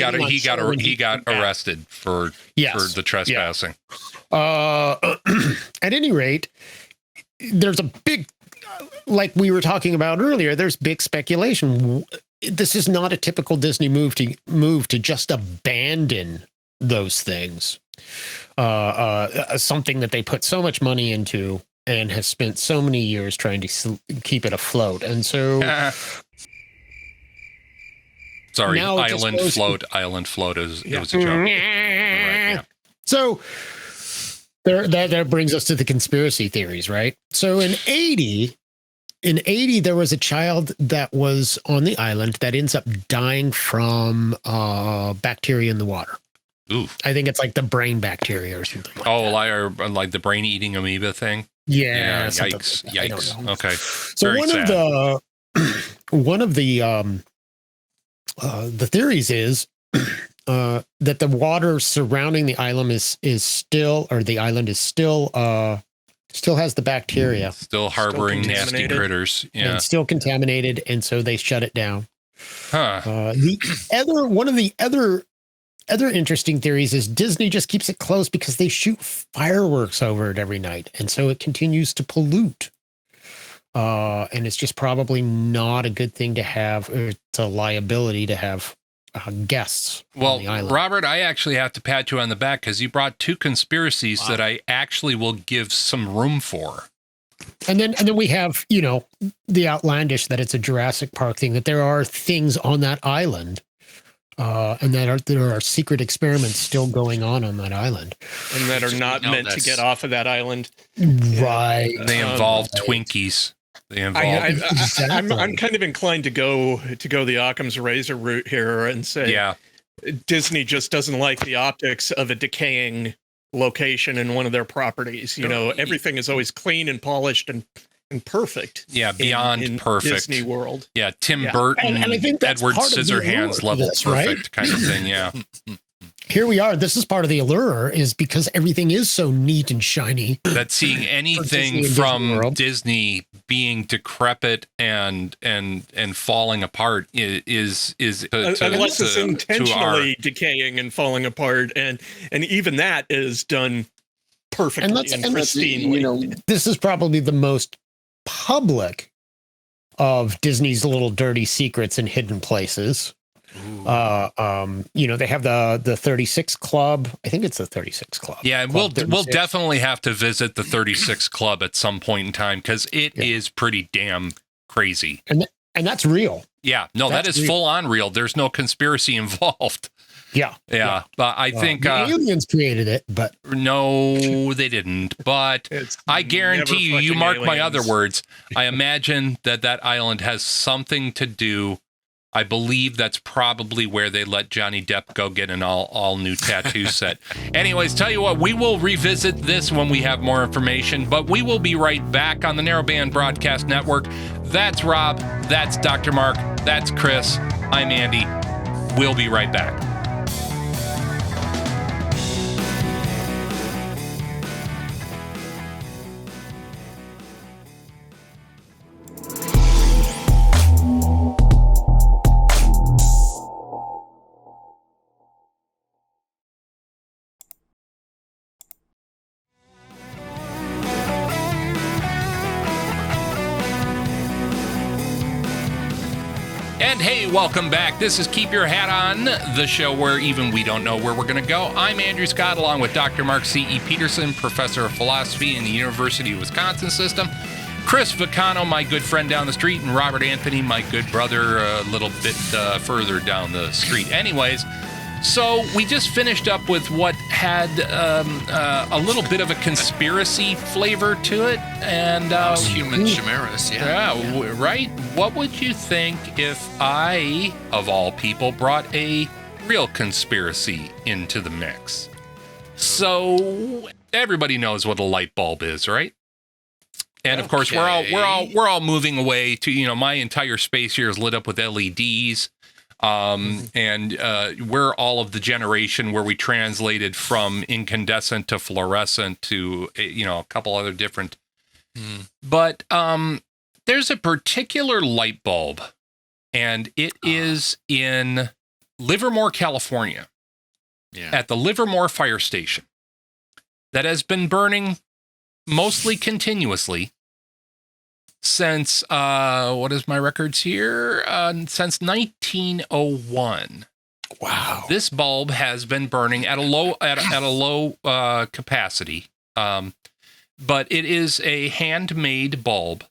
got arrested for the trespassing. At any rate, there's a big, like we were talking about earlier, there's big speculation. This is not a typical Disney move to just abandon those things. Something that they put so much money into and have spent so many years trying to keep it afloat. And so sorry, Island Float is it was a joke. Right, yeah. So that brings us to the conspiracy theories, right? So in 80, there was a child that was on the island that ends up dying from bacteria in the water. Ooh. I think it's like the brain bacteria or something like that. Like the brain-eating amoeba thing? Yeah. Yikes. Okay. So Very sad. one of the theories is that the water surrounding the island is still has the bacteria. Still harboring nasty critters. Yeah. And still contaminated, and so they shut it down. Huh. One of the other interesting theories is Disney just keeps it closed because they shoot fireworks over it every night, and so it continues to pollute. And it's just probably not a good thing to have. It's a liability to have guests on the island. Robert, I actually have to pat you on the back because you brought two conspiracies that I actually will give some room for. And then we have, the outlandish that it's a Jurassic Park thing, that there are things on that island and that there are secret experiments still going on that island, and that are not meant to get off of that island. Right? They involve Twinkies. They involve. I'm kind of inclined to go the Occam's razor route here and say, Disney just doesn't like the optics of a decaying location in one of their properties. You know, everything is always clean and polished and perfect. Yeah, beyond in perfect. Disney World. Yeah, Tim Burton, and I think that's Edward part of the Scissorhands allure level of this, perfect right? kind of thing. Yeah. Here we are. This is part of the allure, is because everything is so neat and shiny. That seeing anything from Disney being decrepit and falling apart is unless it's intentionally decaying and falling apart, and even that is done perfectly and pristinely. You know, this is probably the most public of Disney's little dirty secrets and hidden places. You know, they have the 36 Club. I think it's the 36 Club. Yeah, we'll definitely have to visit the 36 Club at some point in time, because it is pretty damn crazy. And that's real. Yeah, no, that is full on real. There's no conspiracy involved. Yeah. But I think the aliens created it, but no, they didn't. But I guarantee you mark my other words. I imagine that island has something to do. I believe that's probably where they let Johnny Depp go get an all new tattoo set. Anyways, tell you what, we will revisit this when we have more information, but we will be right back on the Narrowband Broadcast Network. That's Rob. That's Dr. Mark. That's Chris. I'm Andy. We'll be right back. And hey, welcome back. This is Keep Your Hat On, the show where even we don't know where we're going to go. I'm Andrew Scott, along with Dr. Mark C.E. Peterson, professor of philosophy in the University of Wisconsin system. Chris Vicano, my good friend down the street, and Robert Anthony, my good brother, a little bit further down the street. Anyways, so we just finished up with what had a little bit of a conspiracy flavor to it, and human chimeras, right. What would you think if I, of all people, brought a real conspiracy into the mix? So everybody knows what a light bulb is, right? And of course, we're all moving away to, you know, my entire space here is lit up with LEDs. And we're all of the generation where we translated from incandescent to fluorescent to, you know, a couple other different. But there's a particular light bulb, and it is in Livermore, California, at the Livermore Fire Station, that has been burning mostly continuously since what is my records here? Since 1901. Wow. This bulb has been burning at a low capacity, but it is a handmade bulb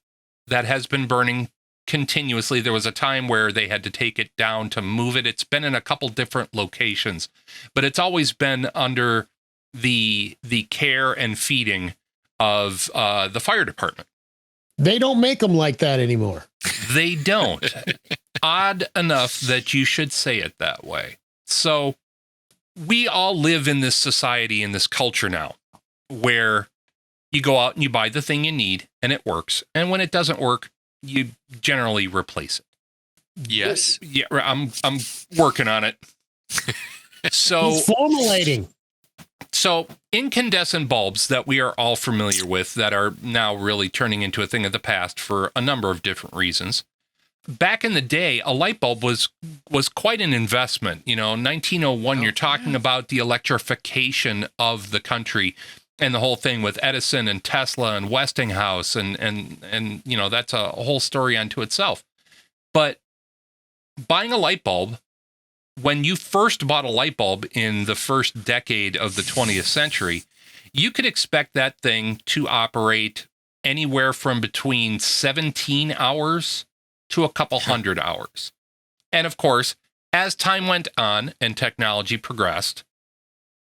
that has been burning continuously. There was a time where they had to take it down to move it. It's been in a couple different locations, but it's always been under the care and feeding of the fire department. They don't make them like that anymore. They don't. Odd enough that you should say it that way. So we all live in this society, in this culture now, where you go out and you buy the thing you need and it works. And when it doesn't work, you generally replace it. Yes. Yeah, I'm working on it. So he's formulating. So incandescent bulbs that we are all familiar with, that are now really turning into a thing of the past for a number of different reasons. Back in the day, a light bulb was quite an investment. You know, 1901, you're talking about the electrification of the country and the whole thing with Edison and Tesla and Westinghouse. And you know, that's a whole story unto itself. But buying a light bulb, when you first bought a light bulb in the first decade of the 20th century, you could expect that thing to operate anywhere from between 17 hours to a couple hundred hours. And of course, as time went on and technology progressed,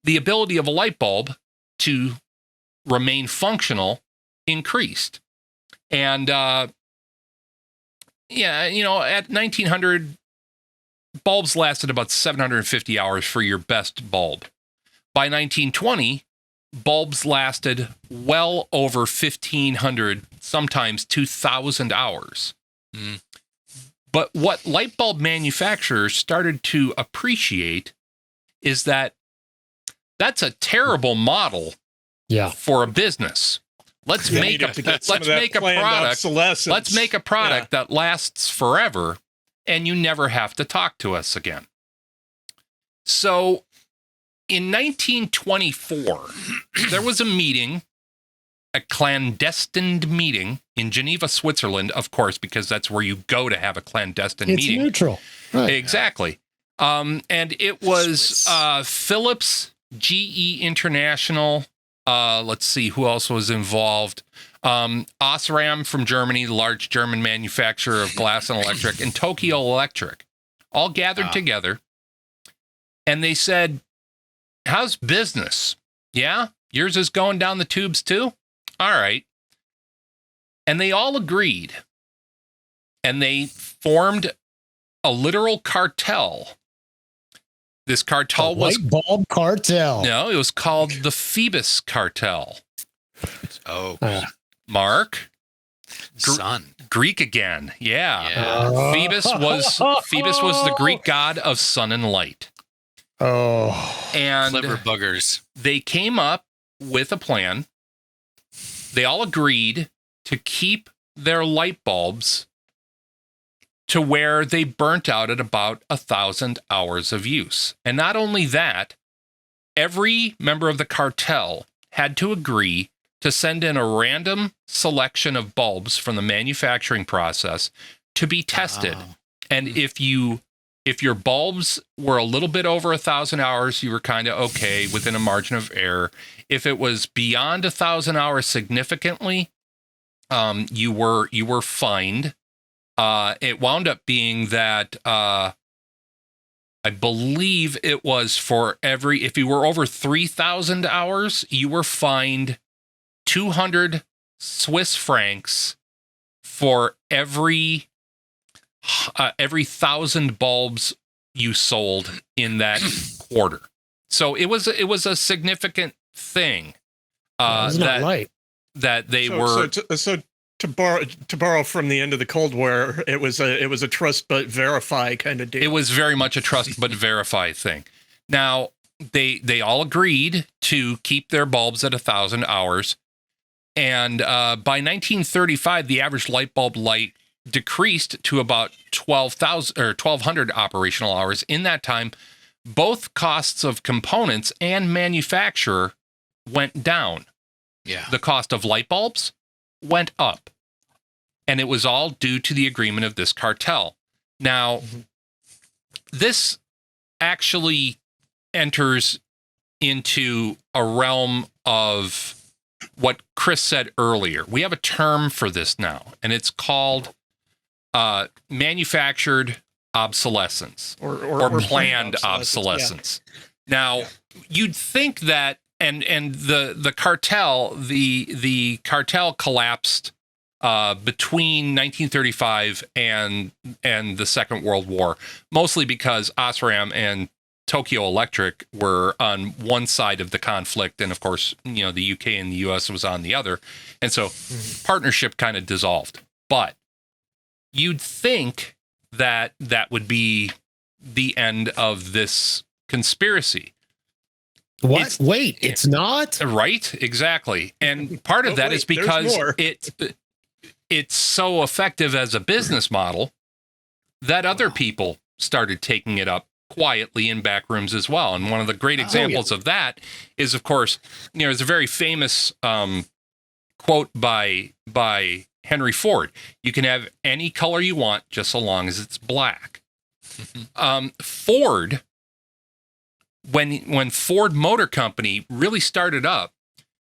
the ability of a light bulb to remain functional increased. And, at 1900, bulbs lasted about 750 hours for your best bulb. By 1920, bulbs lasted well over 1,500, sometimes 2,000 hours. Mm. But what light bulb manufacturers started to appreciate is that that's a terrible model for a business. Let's make a product. Let's make a product that lasts forever, and you never have to talk to us again. So, in 1924, there was a meeting, a clandestine meeting in Geneva, Switzerland, of course, because that's where you go to have a clandestine meeting. It's neutral. Right. Exactly. And it was Philips, GE International. Let's see who else was involved. Osram from Germany, the large German manufacturer of glass and electric, and Tokyo Electric, all gathered together. And they said, how's business? Yeah? Yours is going down the tubes too? All right. And they all agreed. And they formed a literal cartel. This cartel was... Light bulb cartel. No, it was called the Phoebus Cartel. Oh. Mark? Sun. Greek again. Yeah. Phoebus was the Greek god of sun and light. Oh. And clever buggers. They came up with a plan. They all agreed to keep their light bulbs to where they burnt out at about 1,000 hours of use. And not only that, every member of the cartel had to agree to send in a random selection of bulbs from the manufacturing process to be tested. Oh. And if your bulbs were a little bit over 1,000 hours, you were kind of okay within a margin of error. If it was beyond 1,000 hours significantly, you were fined. It wound up being that I believe it was if you were over 3,000 hours, you were fined 200 Swiss francs for every 1,000 bulbs you sold in that quarter. So it was a significant thing. That they were. To borrow from the end of the Cold War, it was a trust but verify kind of deal. It was very much a trust but verify thing. Now they all agreed to keep their bulbs at 1,000 hours, and by 1935, the average light bulb light decreased to about 1,200 operational hours. In that time, both costs of components and manufacture went down. Yeah, the cost of light bulbs went up. And it was all due to the agreement of this cartel. Now, this actually enters into a realm of what Chris said earlier. We have a term for this now, and it's called manufactured obsolescence or planned obsolescence. Yeah. Now, you'd think that and the cartel collapsed between 1935 and the Second World War, mostly because Osram and Tokyo Electric were on one side of the conflict, and of course, the UK and the US was on the other, and so partnership kind of dissolved. But you'd think that would be the end of this conspiracy. What? Wait, it's not? Right, exactly. And part of that is because it's so effective as a business model that other people started taking it up quietly in back rooms as well. And one of the great examples of that is, of course, there's a very famous quote by Henry Ford. You can have any color you want just so long as it's black. Ford, when Ford Motor Company really started up,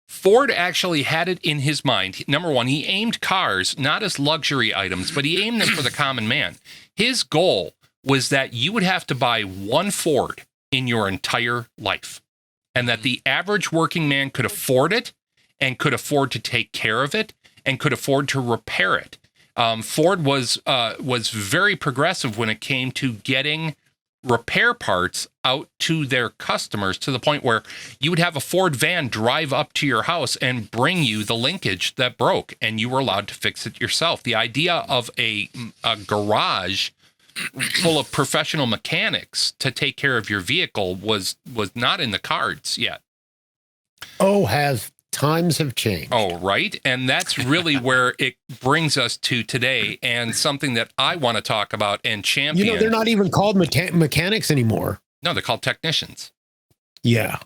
Ford actually had it in his mind. Number one, he aimed cars not as luxury items, but he aimed them for the common man. His goal was that you would have to buy one Ford in your entire life, and that the average working man could afford it and could afford to take care of it and could afford to repair it. Ford was very progressive when it came to getting repair parts out to their customers, to the point where you would have a Ford van drive up to your house and bring you the linkage that broke, and you were allowed to fix it yourself. The idea of a garage full of professional mechanics to take care of your vehicle was not in the cards yet. Times have changed. Oh, right. And that's really where it brings us to today, and something that I want to talk about and champion. They're not even called mechanics anymore. No, they're called technicians. Yeah.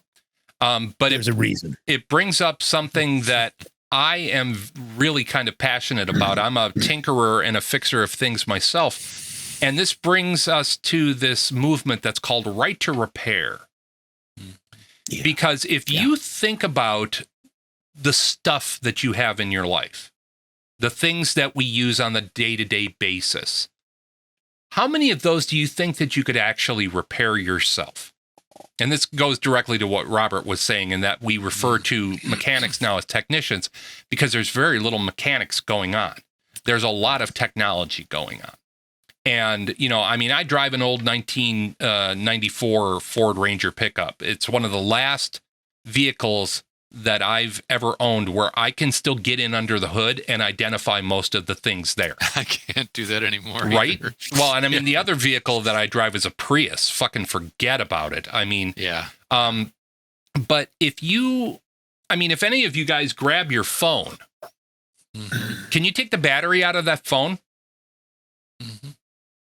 But there's a reason. It brings up something that I am really kind of passionate about. I'm a tinkerer and a fixer of things myself. And this brings us to this movement that's called right to repair. Yeah. Because if you think about the stuff that you have in your life, the things that we use on the day-to-day basis, how many of those do you think that you could actually repair yourself? And this goes directly to what Robert was saying, in that we refer to mechanics now as technicians, because there's very little mechanics going on. There's a lot of technology going on. And, I drive an old 1994 Ford Ranger pickup. It's one of the last vehicles that I've ever owned where I can still get in under the hood and identify most of the things there. I can't do that anymore. Right? Either. Well, and the other vehicle that I drive is a Prius. Fucking forget about it. Yeah. But if any of you guys grab your phone, can you take the battery out of that phone? Mm-hmm.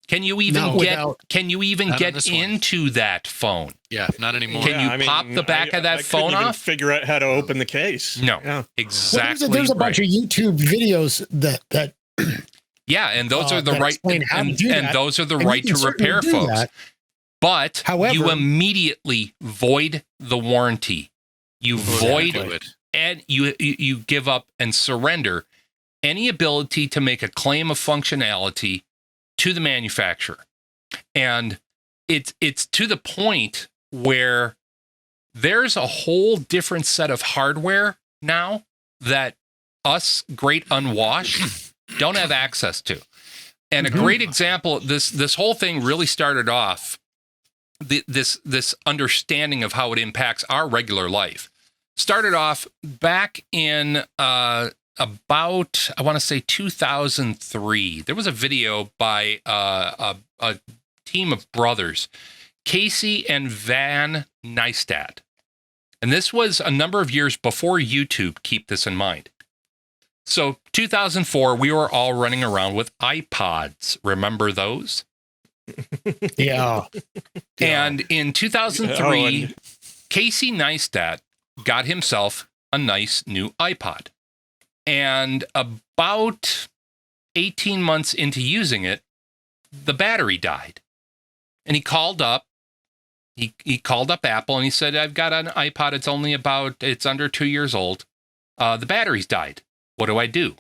Can you even get into that phone? Yeah, not anymore. Can you pop the back of that phone off? Figure out how to open the case. No, exactly. Well, there's a bunch of YouTube videos that. Yeah, and those are the right, and those are the right to repair, folks. That. But however, you immediately void the warranty. You void it, and you give up and surrender any ability to make a claim of functionality to the manufacturer. And it's to the point where there's a whole different set of hardware now that us great unwashed don't have access to. And a great example, this whole thing really started off, this understanding of how it impacts our regular life started off back in about, I want to say 2003. There was a video by a team of brothers, Casey and Van Neistat. And this was a number of years before YouTube, keep this in mind. So 2004, we were all running around with iPods. Remember those? Yeah. And in 2003, Casey Neistat got himself a nice new iPod. And about 18 months into using it, the battery died. And he called up. He called up Apple and he said, "I've got an iPod. It's under 2 years old. The battery's died. What do I do?"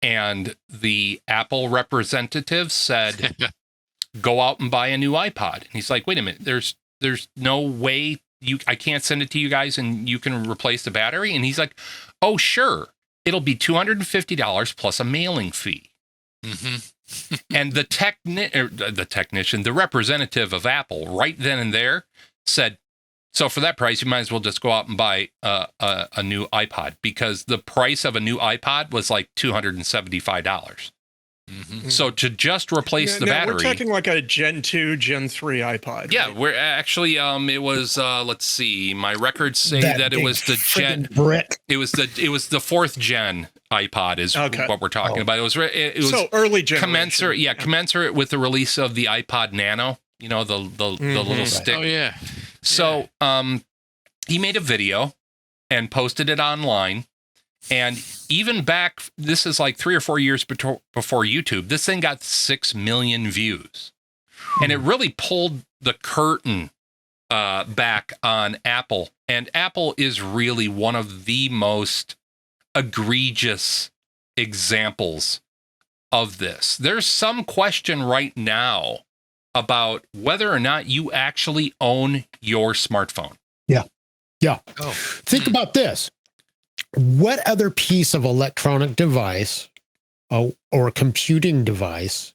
And the Apple representative said, "Go out and buy a new iPod." And he's like, "Wait a minute. There's no way I can't send it to you guys and you can replace the battery?" And he's like, "Oh, sure. It'll be $250 plus a mailing fee." Mm-hmm. And the technician, the representative of Apple, right then and there said, "So for that price, you might as well just go out and buy a new iPod," because the price of a new iPod was like $275. Mm-hmm. So to just replace the battery, we're talking like a Gen 2, Gen 3 iPod. Yeah, right? We're actually it was let's see, my records say that it was the Gen brick. It was the fourth gen iPod is what we're talking about. It was so early generation. Commensurate with the release of the iPod Nano, the little stick. Oh yeah. So he made a video and posted it online. And even back, this is like 3 or 4 years before YouTube, this thing got 6 million views. And it really pulled the curtain back on Apple. And Apple is really one of the most egregious examples of this. There's some question right now about whether or not you actually own your smartphone. Yeah. Oh. Think about this. What other piece of electronic device or computing device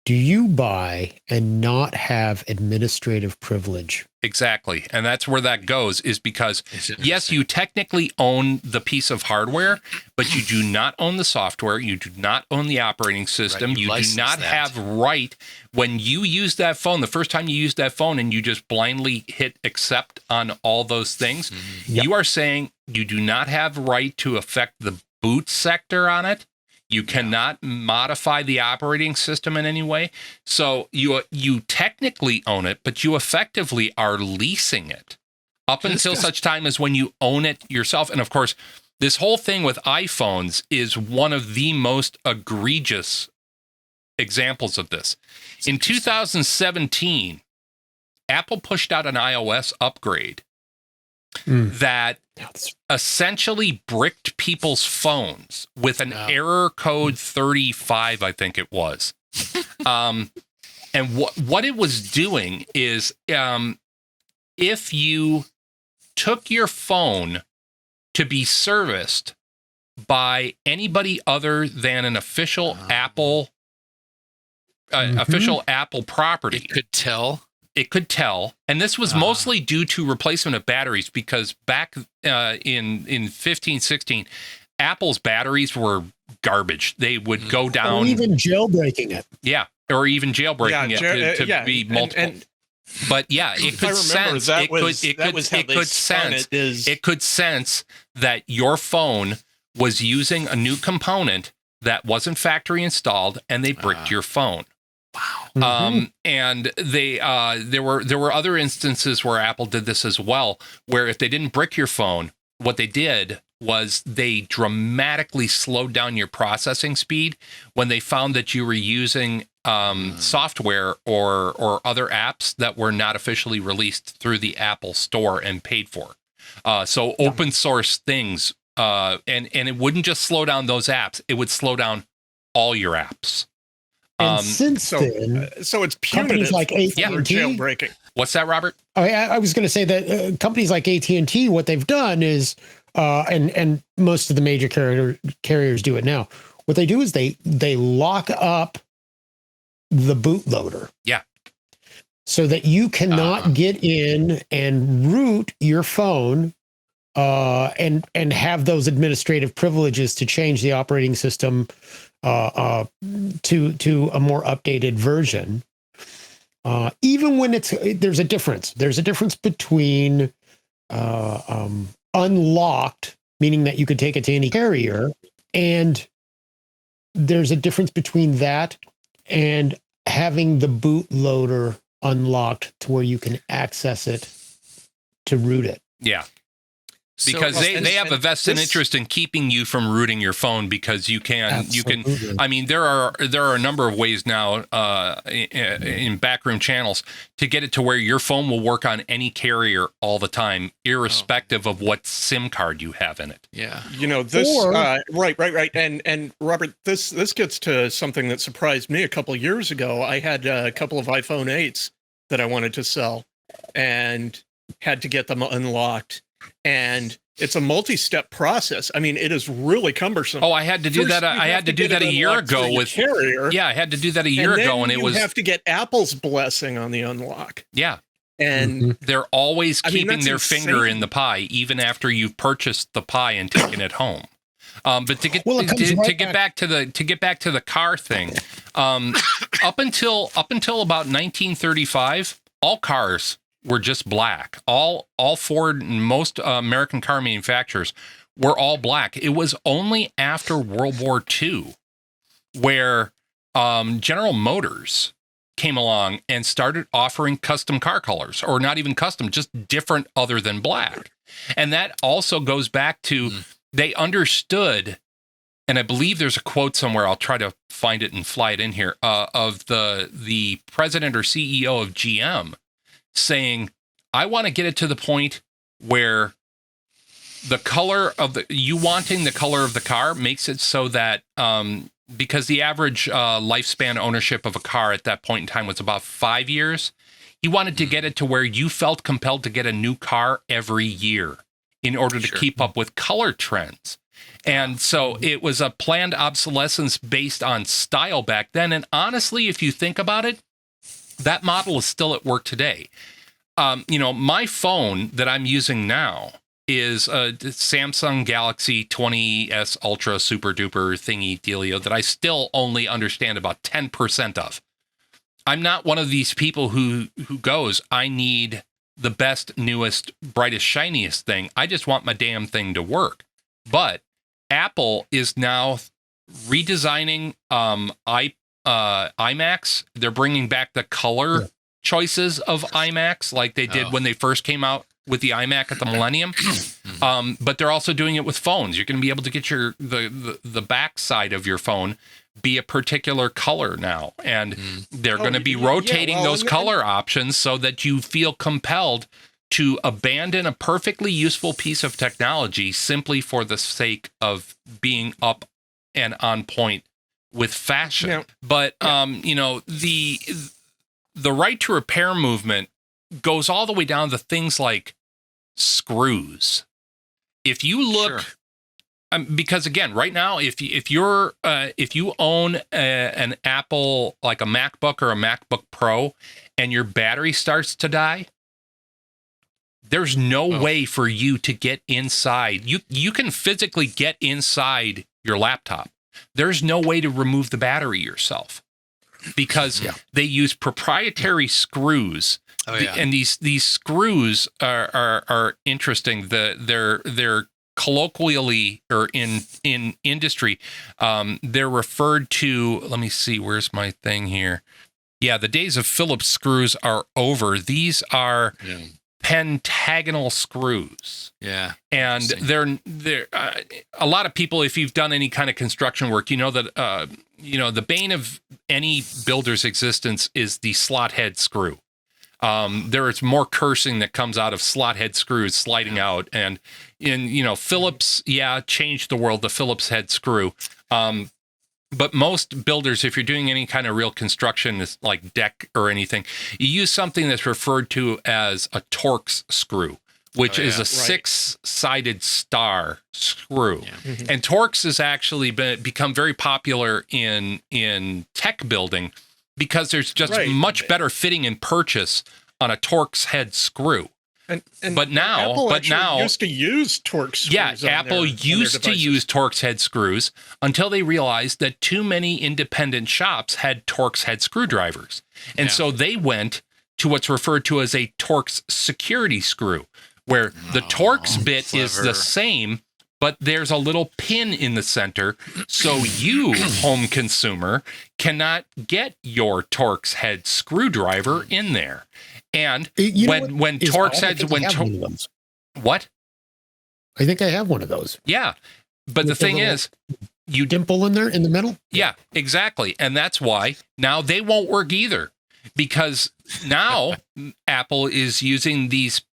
do you buy and not have administrative privilege? Exactly. And that's where that goes, is because, yes, you technically own the piece of hardware, but you do not own the software. You do not own the operating system. Right, you do not have right when you use that phone, the first time you use that phone and you just blindly hit accept on all those things, you are saying you do not have right to affect the boot sector on it. You cannot modify the operating system in any way. So you technically own it, but you effectively are leasing it up until such time as when you own it yourself. And of course, this whole thing with iPhones is one of the most egregious examples of this. In 2017, Apple pushed out an iOS upgrade that essentially bricked people's phones with an error code 35, I think it was. And what it was doing is if you took your phone to be serviced by anybody other than an official Apple property, it could tell. And this was mostly due to replacement of batteries, because back in 15, 16, Apple's batteries were garbage. They would go down. Or even jailbreaking it. Yeah. Or even jailbreaking it to be multiple. But yeah, it could sense. It could sense that your phone was using a new component that wasn't factory installed, and they bricked your phone. Wow. And they there were other instances where Apple did this as well, where if they didn't brick your phone, what they did was they dramatically slowed down your processing speed when they found that you were using software or other apps that were not officially released through the Apple Store and paid for. So open source things, and it wouldn't just slow down those apps; it would slow down all your apps. And since then, so it's punitive like AT&T, jailbreaking. What's that, Robert? I was going to say that companies like AT&T, what they've done is, and most of the major carriers do it now. What they do is they lock up the bootloader. Yeah. So that you cannot get in and root your phone and have those administrative privileges to change the operating system to a more updated version. Even when there's a difference. There's a difference between unlocked, meaning that you could take it to any carrier, and there's a difference between that and having the bootloader unlocked to where you can access it to root it. Yeah. Because they have a vested interest in keeping you from rooting your phone, because you can. I mean, there are a number of ways now in backroom channels to get it to where your phone will work on any carrier all the time, irrespective of what SIM card you have in it. Yeah, this right. And Robert, this gets to something that surprised me a couple of years ago. I had a couple of iPhone 8s that I wanted to sell, and had to get them unlocked. And it's a multi-step process. I mean, it is really cumbersome. Oh, I had to do that. I had to do that a year ago with carrier. Yeah, I had to do that a year ago, and it was. You have to get Apple's blessing on the unlock. Yeah, and they're always keeping their finger in the pie, even after you've purchased the pie and taken it home. But to get back to the car thing, up until about 1935, all cars were just black. All Ford and most American car manufacturers were all black. It was only after World War II where General Motors came along and started offering custom car colors, or not even custom, just different other than black. And that also goes back to they understood, and I believe there's a quote somewhere, I'll try to find it and fly it in here, of the president or CEO of GM, saying, I want to get it to the point where the color of you wanting the color of the car makes it so that because the average lifespan ownership of a car at that point in time was about 5 years. He wanted to get it to where you felt compelled to get a new car every year in order to keep up with color trends. And so it was a planned obsolescence based on style back then. And honestly, if you think about it, that model is still at work today. My phone that I'm using now is a Samsung Galaxy 20s Ultra Super Duper thingy dealio that I still only understand about 10% of. I'm not one of these people who goes, I need the best, newest, brightest, shiniest thing. I just want my damn thing to work. But Apple is now redesigning iMacs. They're bringing back the color choices of iMacs like they did when they first came out with the iMac at the Millennium. But they're also doing it with phones. You're going to be able to get the back side of your phone be a particular color now. And they're going to be rotating those color options so that you feel compelled to abandon a perfectly useful piece of technology simply for the sake of being up and on point with fashion. Yeah. But, the right to repair movement goes all the way down to things like screws. If you look, because again, right now, if you own an Apple, like a MacBook or a MacBook Pro, and your battery starts to die, there's no way for you to get inside. You can physically get inside your laptop. There's no way to remove the battery yourself because they use proprietary screws. And these screws are interesting. They're colloquially, or in industry, they're referred to. Let me see. Where's my thing here? Yeah, the days of Phillips screws are over. These are pentagonal screws. Yeah. And they're a lot of people, if you've done any kind of construction work, you know that the bane of any builder's existence is the slot head screw. There is more cursing that comes out of slot head screws sliding out, and Phillips changed the world, the Phillips head screw. But most builders, if you're doing any kind of real construction, like deck or anything, you use something that's referred to as a Torx screw, which is a six-sided star screw. Yeah. And Torx has actually become very popular in tech building because there's just much better fitting and purchase on a Torx head screw. But now used to use Torx screws. Yeah, Apple used to use Torx head screws until they realized that too many independent shops had Torx head screwdrivers. And so they went to what's referred to as a Torx security screw, where the Torx bit is the same, but there's a little pin in the center, so you, home consumer, cannot get your Torx head screwdriver in there. And when Torx heads, what? I think I have one of those. Yeah, but the thing is, you dimple in there in the middle. Yeah, exactly, and that's why now they won't work either, because now Apple is using these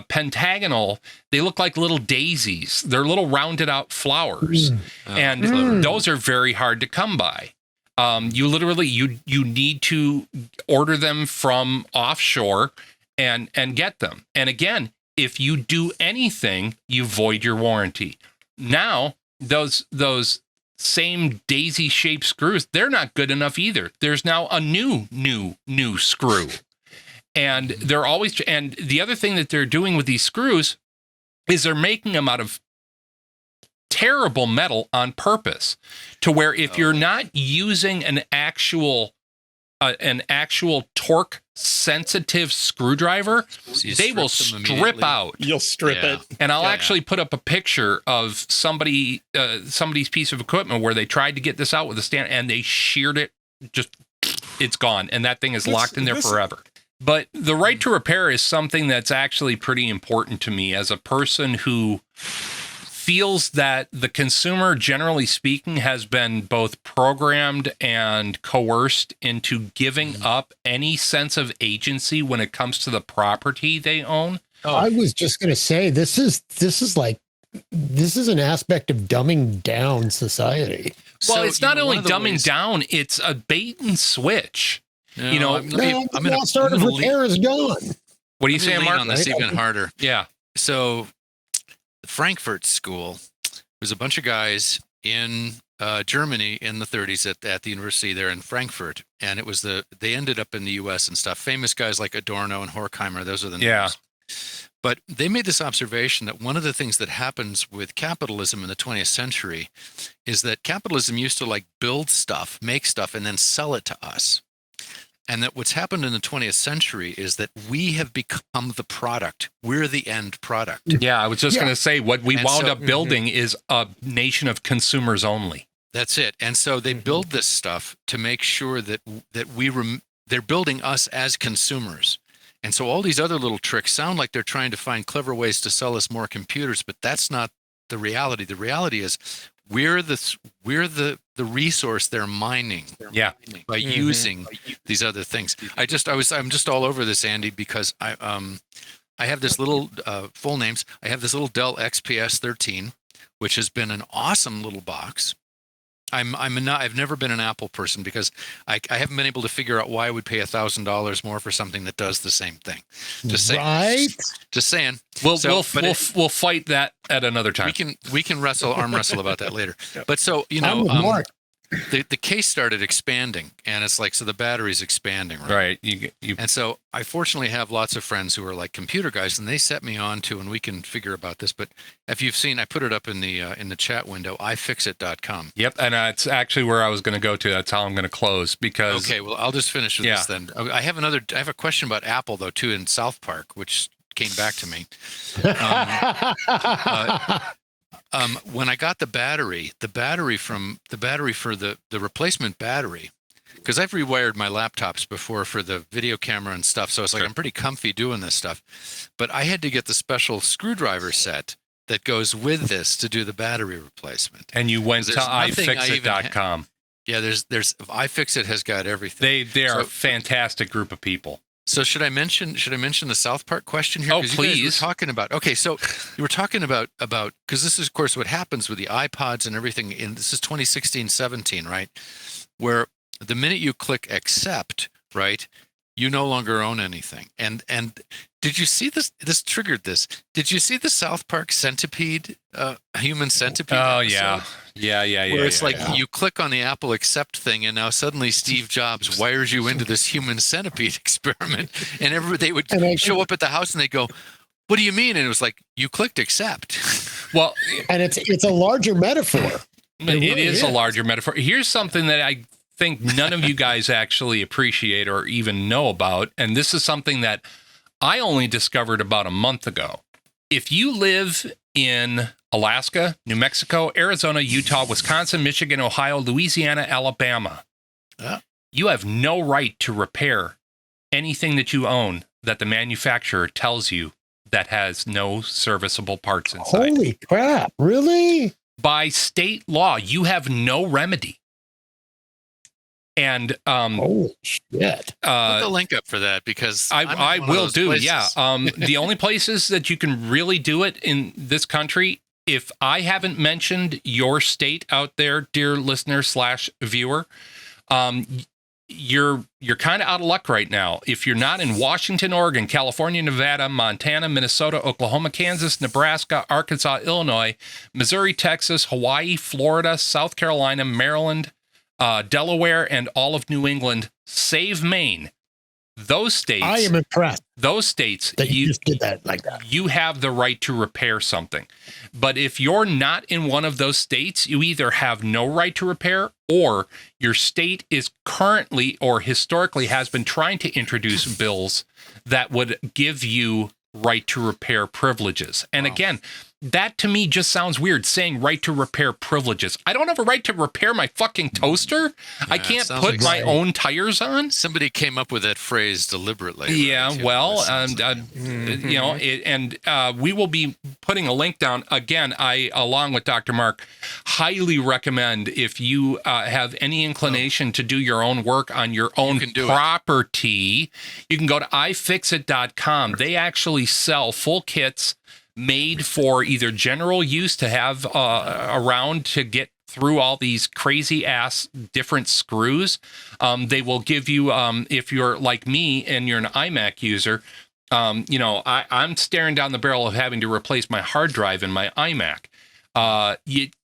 pentagonal. They look like little daisies. They're little rounded out flowers, and those are very hard to come by. You literally you need to order them from offshore and get them. And again, if you do anything, you void your warranty. Now, those same daisy shaped screws, they're not good enough either. There's now a new screw. And they're always, and the other thing that they're doing with these screws is they're making them out of terrible metal on purpose, to where if you're not using an actual torque sensitive screwdriver, they will strip out. You'll strip it. And I'll actually put up a picture of somebody's piece of equipment where they tried to get this out with a stand and they sheared it. Just, it's gone. And that thing is locked in there forever. But the right to repair is something that's actually pretty important to me as a person who feels that the consumer, generally speaking, has been both programmed and coerced into giving up any sense of agency when it comes to the property they own. I was just going to say, this is an aspect of dumbing down society. Well, it's not only dumbing down; it's a bait and switch. No, I'm going to start of repair is gone. What are you saying, Mark? On this even harder. Yeah. So, the Frankfurt School was a bunch of guys in Germany in the 30s at the university there in Frankfurt, and they ended up in the U.S. and stuff. Famous guys like Adorno and Horkheimer; those are the names. Yeah. But they made this observation that one of the things that happens with capitalism in the 20th century is that capitalism used to like build stuff, make stuff, and then sell it to us. And that what's happened in the 20th century is that we have become the product. We're the end product. Yeah, I was just going to say what we wound up building is a nation of consumers only. That's it. And so they build this stuff to make sure that they're building us as consumers. And so all these other little tricks sound like they're trying to find clever ways to sell us more computers, but that's not the reality. The reality is we're the resource they're mining. By using these other things. I'm just all over this, Andy, because I have this little full names. I have this little Dell XPS 13, which has been an awesome little box. I've never been an Apple person because I haven't been able to figure out why I would pay $1,000 more for something that does the same thing. Just saying. Right. Just saying. We'll fight that at another time. We can arm wrestle about that later. But so the case started expanding, and it's like, so the battery's expanding, right? Right. And so I fortunately have lots of friends who are like computer guys, and they set me on to, and we can figure about this. But if you've seen, I put it up in the chat window, ifixit.com. Yep, and it's actually where I was going to go to. That's how I'm going to close because. Okay, well, I'll just finish with this then. I have a question about Apple though too in South Park, which came back to me. When I got the battery for the replacement battery, because I've rewired my laptops before for the video camera and stuff, so it's like I'm pretty comfy doing this stuff. But I had to get the special screwdriver set that goes with this to do the battery replacement. And you went to ifixit.com. Yeah, there's iFixit has got everything. They are a fantastic group of people. So should I mention the South Park question here? Oh, please. You guys were talking about, so you were talking about because this is of course what happens with the iPods and everything. This is 2016-17, right? Where the minute you click accept, right, you no longer own anything. And did you see this? This triggered this. Did you see the South Park centipede, human centipede? Oh episode? Yeah. Where it's you click on the Apple accept thing, and now suddenly Steve Jobs wires you into this human centipede experiment, and they would show up at the house and they go, "What do you mean?" And it was like, you clicked accept. Well, and it's a larger metaphor. It is a larger metaphor. Here's something that I think none of you guys actually appreciate or even know about, and this is something that I only discovered about a month ago. If you live in Alaska, New Mexico, Arizona, Utah, Wisconsin, Michigan, Ohio, Louisiana, Alabama, you have no right to repair anything that you own that the manufacturer tells you that has no serviceable parts inside. Holy crap, really? By state law, you have no remedy. And oh shit! Put the link up for that because I will do. Places. Yeah. The only places that you can really do it in this country, if I haven't mentioned your state out there, dear listener / viewer, you're kind of out of luck right now. If you're not in Washington, Oregon, California, Nevada, Montana, Minnesota, Oklahoma, Kansas, Nebraska, Arkansas, Illinois, Missouri, Texas, Hawaii, Florida, South Carolina, Maryland, Delaware, and all of New England, save Maine. Those states, I am impressed. Those states, that you just did that like that. You have the right to repair something. But if you're not in one of those states, you either have no right to repair, or your state is currently or historically has been trying to introduce bills that would give you right to repair privileges. And again, that to me just sounds weird, saying right to repair privileges. I don't have a right to repair my fucking toaster. I can't put my own tires on. Somebody came up with that phrase deliberately. Yeah, right? Well, you know, and we will be putting a link down. Again, I, along with Dr. Mark, highly recommend if you have any inclination to do your own work on your own property, you can go to ifixit.com. They actually sell full kits made for either general use to have around to get through all these crazy ass different screws. They will give you, if you're like me and you're an iMac user, I'm staring down the barrel of having to replace my hard drive in my iMac.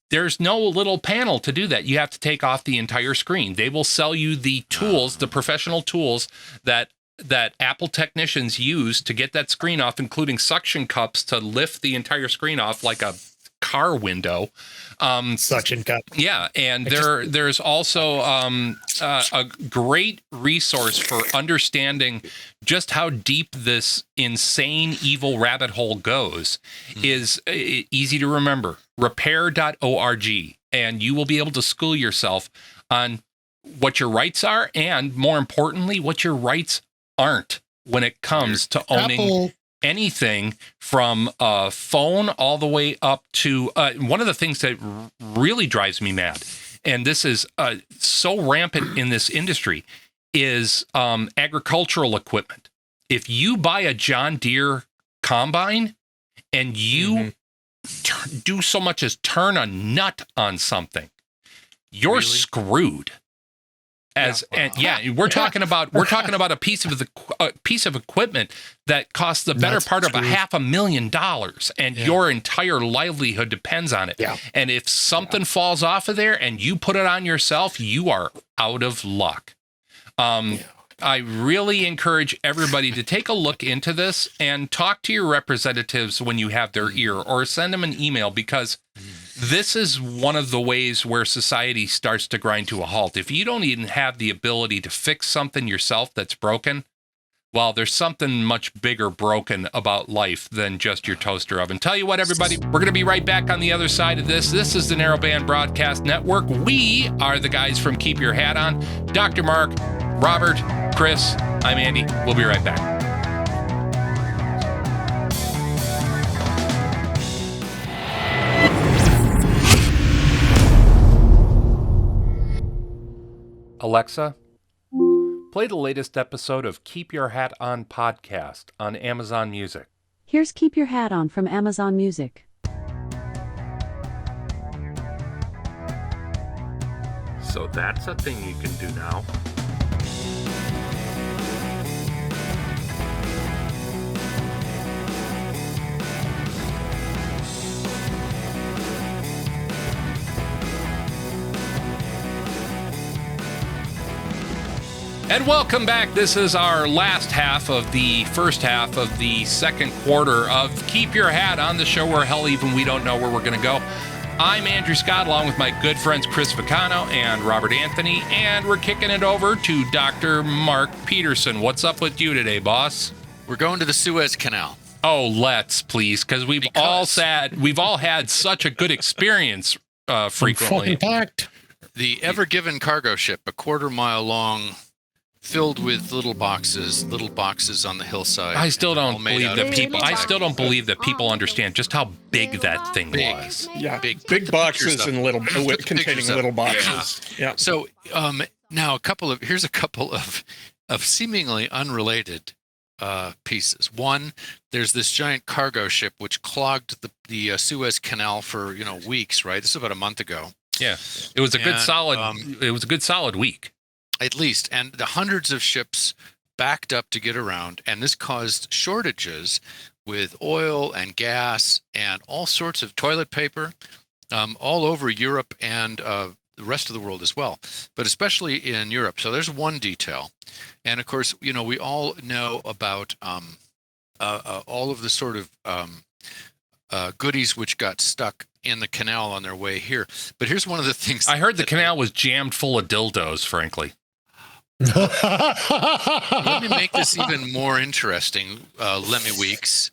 There's no little panel to do that. You have to take off the entire screen. They will sell you the tools, the professional tools that Apple technicians use to get that screen off, including suction cups to lift the entire screen off like a car window. Suction cup. Yeah, and there's also a great resource for understanding just how deep this insane evil rabbit hole goes. Is easy to remember. Repair.org, and you will be able to school yourself on what your rights are, and more importantly, what your rights aren't when it comes to owning anything from a phone all the way up to one of the things that really drives me mad, and this is so rampant in this industry, is agricultural equipment. If you buy a John Deere combine and you do so much as turn a nut on something, you're screwed. We're talking about a piece of equipment that costs the better part of $500,000, and your entire livelihood depends on it. Yeah. And if something falls off of there and you put it on yourself, you are out of luck. I really encourage everybody to take a look into this and talk to your representatives when you have their ear, or send them an email, because this is one of the ways where society starts to grind to a halt. If you don't even have the ability to fix something yourself that's broken, well, there's something much bigger broken about life than just your toaster oven. Tell you what, everybody, we're going to be right back on the other side of this. This is the Narrowband Broadcast Network. We are the guys from Keep Your Hat On. Dr. Mark, Robert, Chris, I'm Andy. We'll be right back. Alexa, play the latest episode of Keep Your Hat On podcast on Amazon Music. Here's Keep Your Hat On from Amazon Music. So that's a thing you can do now. And welcome back. This is our last half of the first half of the second quarter of Keep Your Hat On, the show where hell even we don't know where we're going to go. I'm Andrew Scott, along with my good friends Chris Vicano and Robert Anthony, and we're kicking it over to Dr. Mark Peterson. What's up with you today, boss? We're going to the Suez Canal. Oh, let's, please, because we've all had such a good experience frequently. The Ever Given cargo ship, a quarter-mile long, filled with little boxes on the hillside. I still don't believe that people understand just how big that thing was. Yeah, big boxes and containing little boxes. Yeah. So now here's a couple of seemingly unrelated pieces. One, there's this giant cargo ship which clogged the Suez Canal for weeks. Right, this is about a month ago. Yeah, it was a good solid week. At least, and the hundreds of ships backed up to get around, and this caused shortages with oil and gas and all sorts of toilet paper all over Europe and the rest of the world as well, but especially in Europe. So there's one detail. And of course, we all know about all of the sort of goodies which got stuck in the canal on their way here. But here's one of the things. I heard the canal was jammed full of dildos, frankly. Let me make this even more interesting, Lemmy Weeks.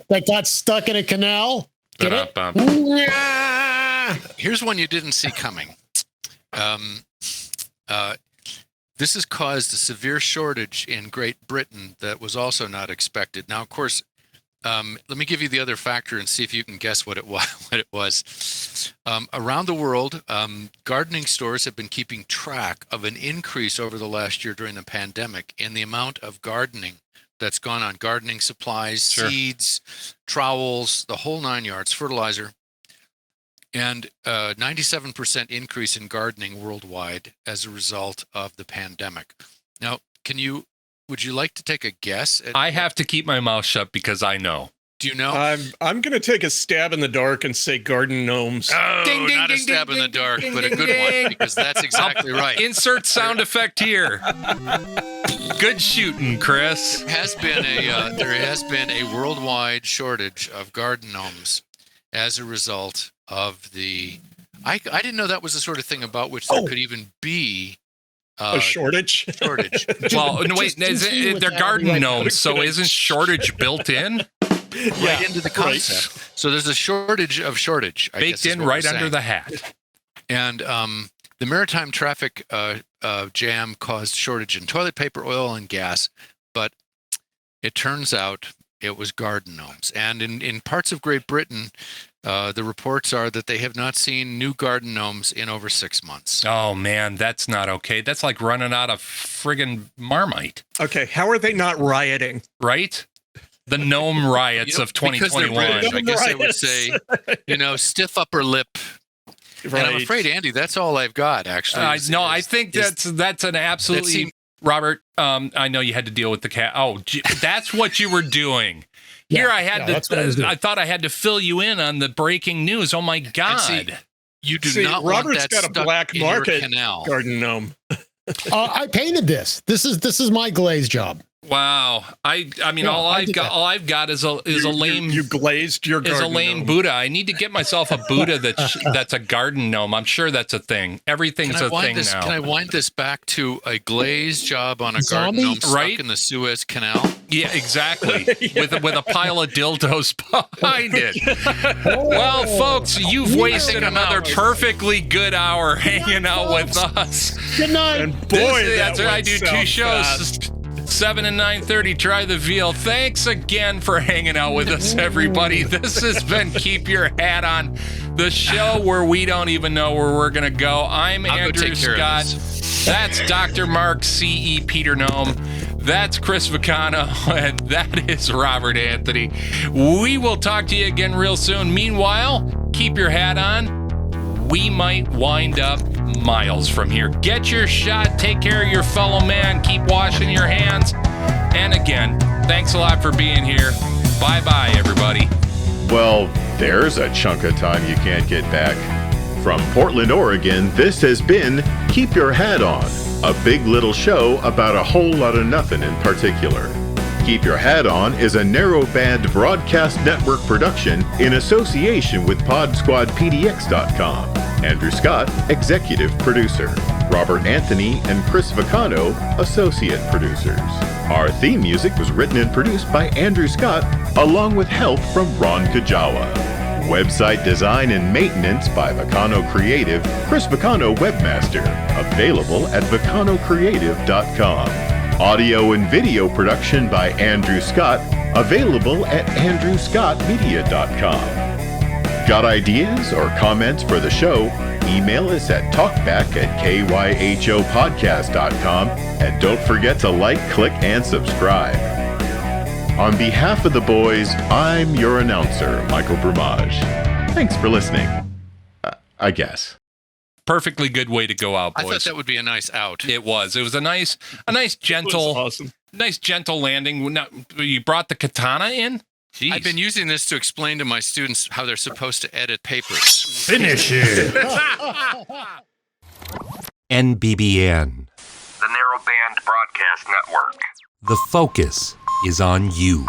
That got stuck in a canal? Get it? Here's one you didn't see coming. This has caused a severe shortage in Great Britain that was also not expected. Now, of course, let me give you the other factor and see if you can guess what it was. Around the world, gardening stores have been keeping track of an increase over the last year during the pandemic in the amount of gardening that's gone on. Gardening supplies, seeds, trowels, the whole 9 yards, fertilizer. and 97% increase in gardening worldwide as a result of the pandemic. Now, would you like to take a guess? I have to keep my mouth shut because I know. Do you know? I'm going to take a stab in the dark and say garden gnomes. Oh, Ding, ding, not ding, a stab ding, in the ding, dark, ding, but a ding, good ding. one, because that's exactly right. Insert sound effect here. Good shooting, Chris. There has been a worldwide shortage of garden gnomes as a result of the. I didn't know that was the sort of thing about which there could even be a shortage. Well, no, wait, they're garden gnomes, so isn't shortage built in? Right into the concept. Right. So there's a shortage, I baked guess, in right under the hat. And the maritime traffic jam caused shortage in toilet paper, oil, and gas. But it turns out it was garden gnomes. And in parts of Great Britain, the reports are that they have not seen new garden gnomes in over 6 months. Oh, man, that's not okay. That's like running out of friggin' Marmite. Okay, how are they not rioting? Right? The gnome riots of 2021. British, I guess I would say, stiff upper lip. Right. And I'm afraid, Andy, that's all I've got, actually. I think that's an absolutely... Robert, I know you had to deal with the cat. Oh, that's what you were doing. Here I had I thought I had to fill you in on the breaking news. Oh, my God. You do not Robert's want that got a black market canal. Garden gnome. I painted this. This is my glaze job. Wow. I mean, all I've got is a lame. You glazed your garden. Is a lame gnome. Buddha. I need to get myself a Buddha that's a garden gnome. I'm sure that's a thing. Everything's a thing now. Can I wind this back to a glaze job on a garden gnome stuck in the Suez Canal? Yeah, exactly. With a pile of dildos behind it. Well, folks, you've wasted another perfectly good hour hanging out with us. Good night. And boy, that's I do 2 shows. Fast. 7 and 9:30, Try the Veal. Thanks again for hanging out with us, everybody. This has been Keep Your Hat On, the show where we don't even know where we're going to go. I'm Andrew Scott. That's Dr. Mark C.E. Peter Gnome. That's Chris Vicano, and that is Robert Anthony. We will talk to you again real soon. Meanwhile, keep your hat on. We might wind up miles from here. Get your shot. Take care of your fellow man. Keep washing your hands. And again, thanks a lot for being here. Bye-bye, everybody. Well, there's a chunk of time you can't get back. From Portland, Oregon, this has been Keep Your Hat On, a big little show about a whole lot of nothing in particular. Keep Your Hat On is a narrowband broadcast network production in association with PodSquadPDX.com. Andrew Scott, executive producer. Robert Anthony and Chris Vicano, associate producers. Our theme music was written and produced by Andrew Scott, along with help from Ron Kajawa. Website design and maintenance by Vicano Creative, Chris Vicano Webmaster. Available at VicanoCreative.com. Audio and video production by Andrew Scott, available at AndrewScottMedia.com. Got ideas or comments for the show? Email us at talkback@kyhopodcast.com, and don't forget to like, click, and subscribe. On behalf of the boys, I'm your announcer, Michael Brumage. Thanks for listening. I guess. Perfectly good way to go out, boys. I thought that would be a nice out. It was. It was a nice gentle, awesome. Nice gentle landing. You brought the katana in? Jeez. I've been using this to explain to my students how they're supposed to edit papers. Finish it. NBBN. The Narrowband Broadcast Network. The focus is on you.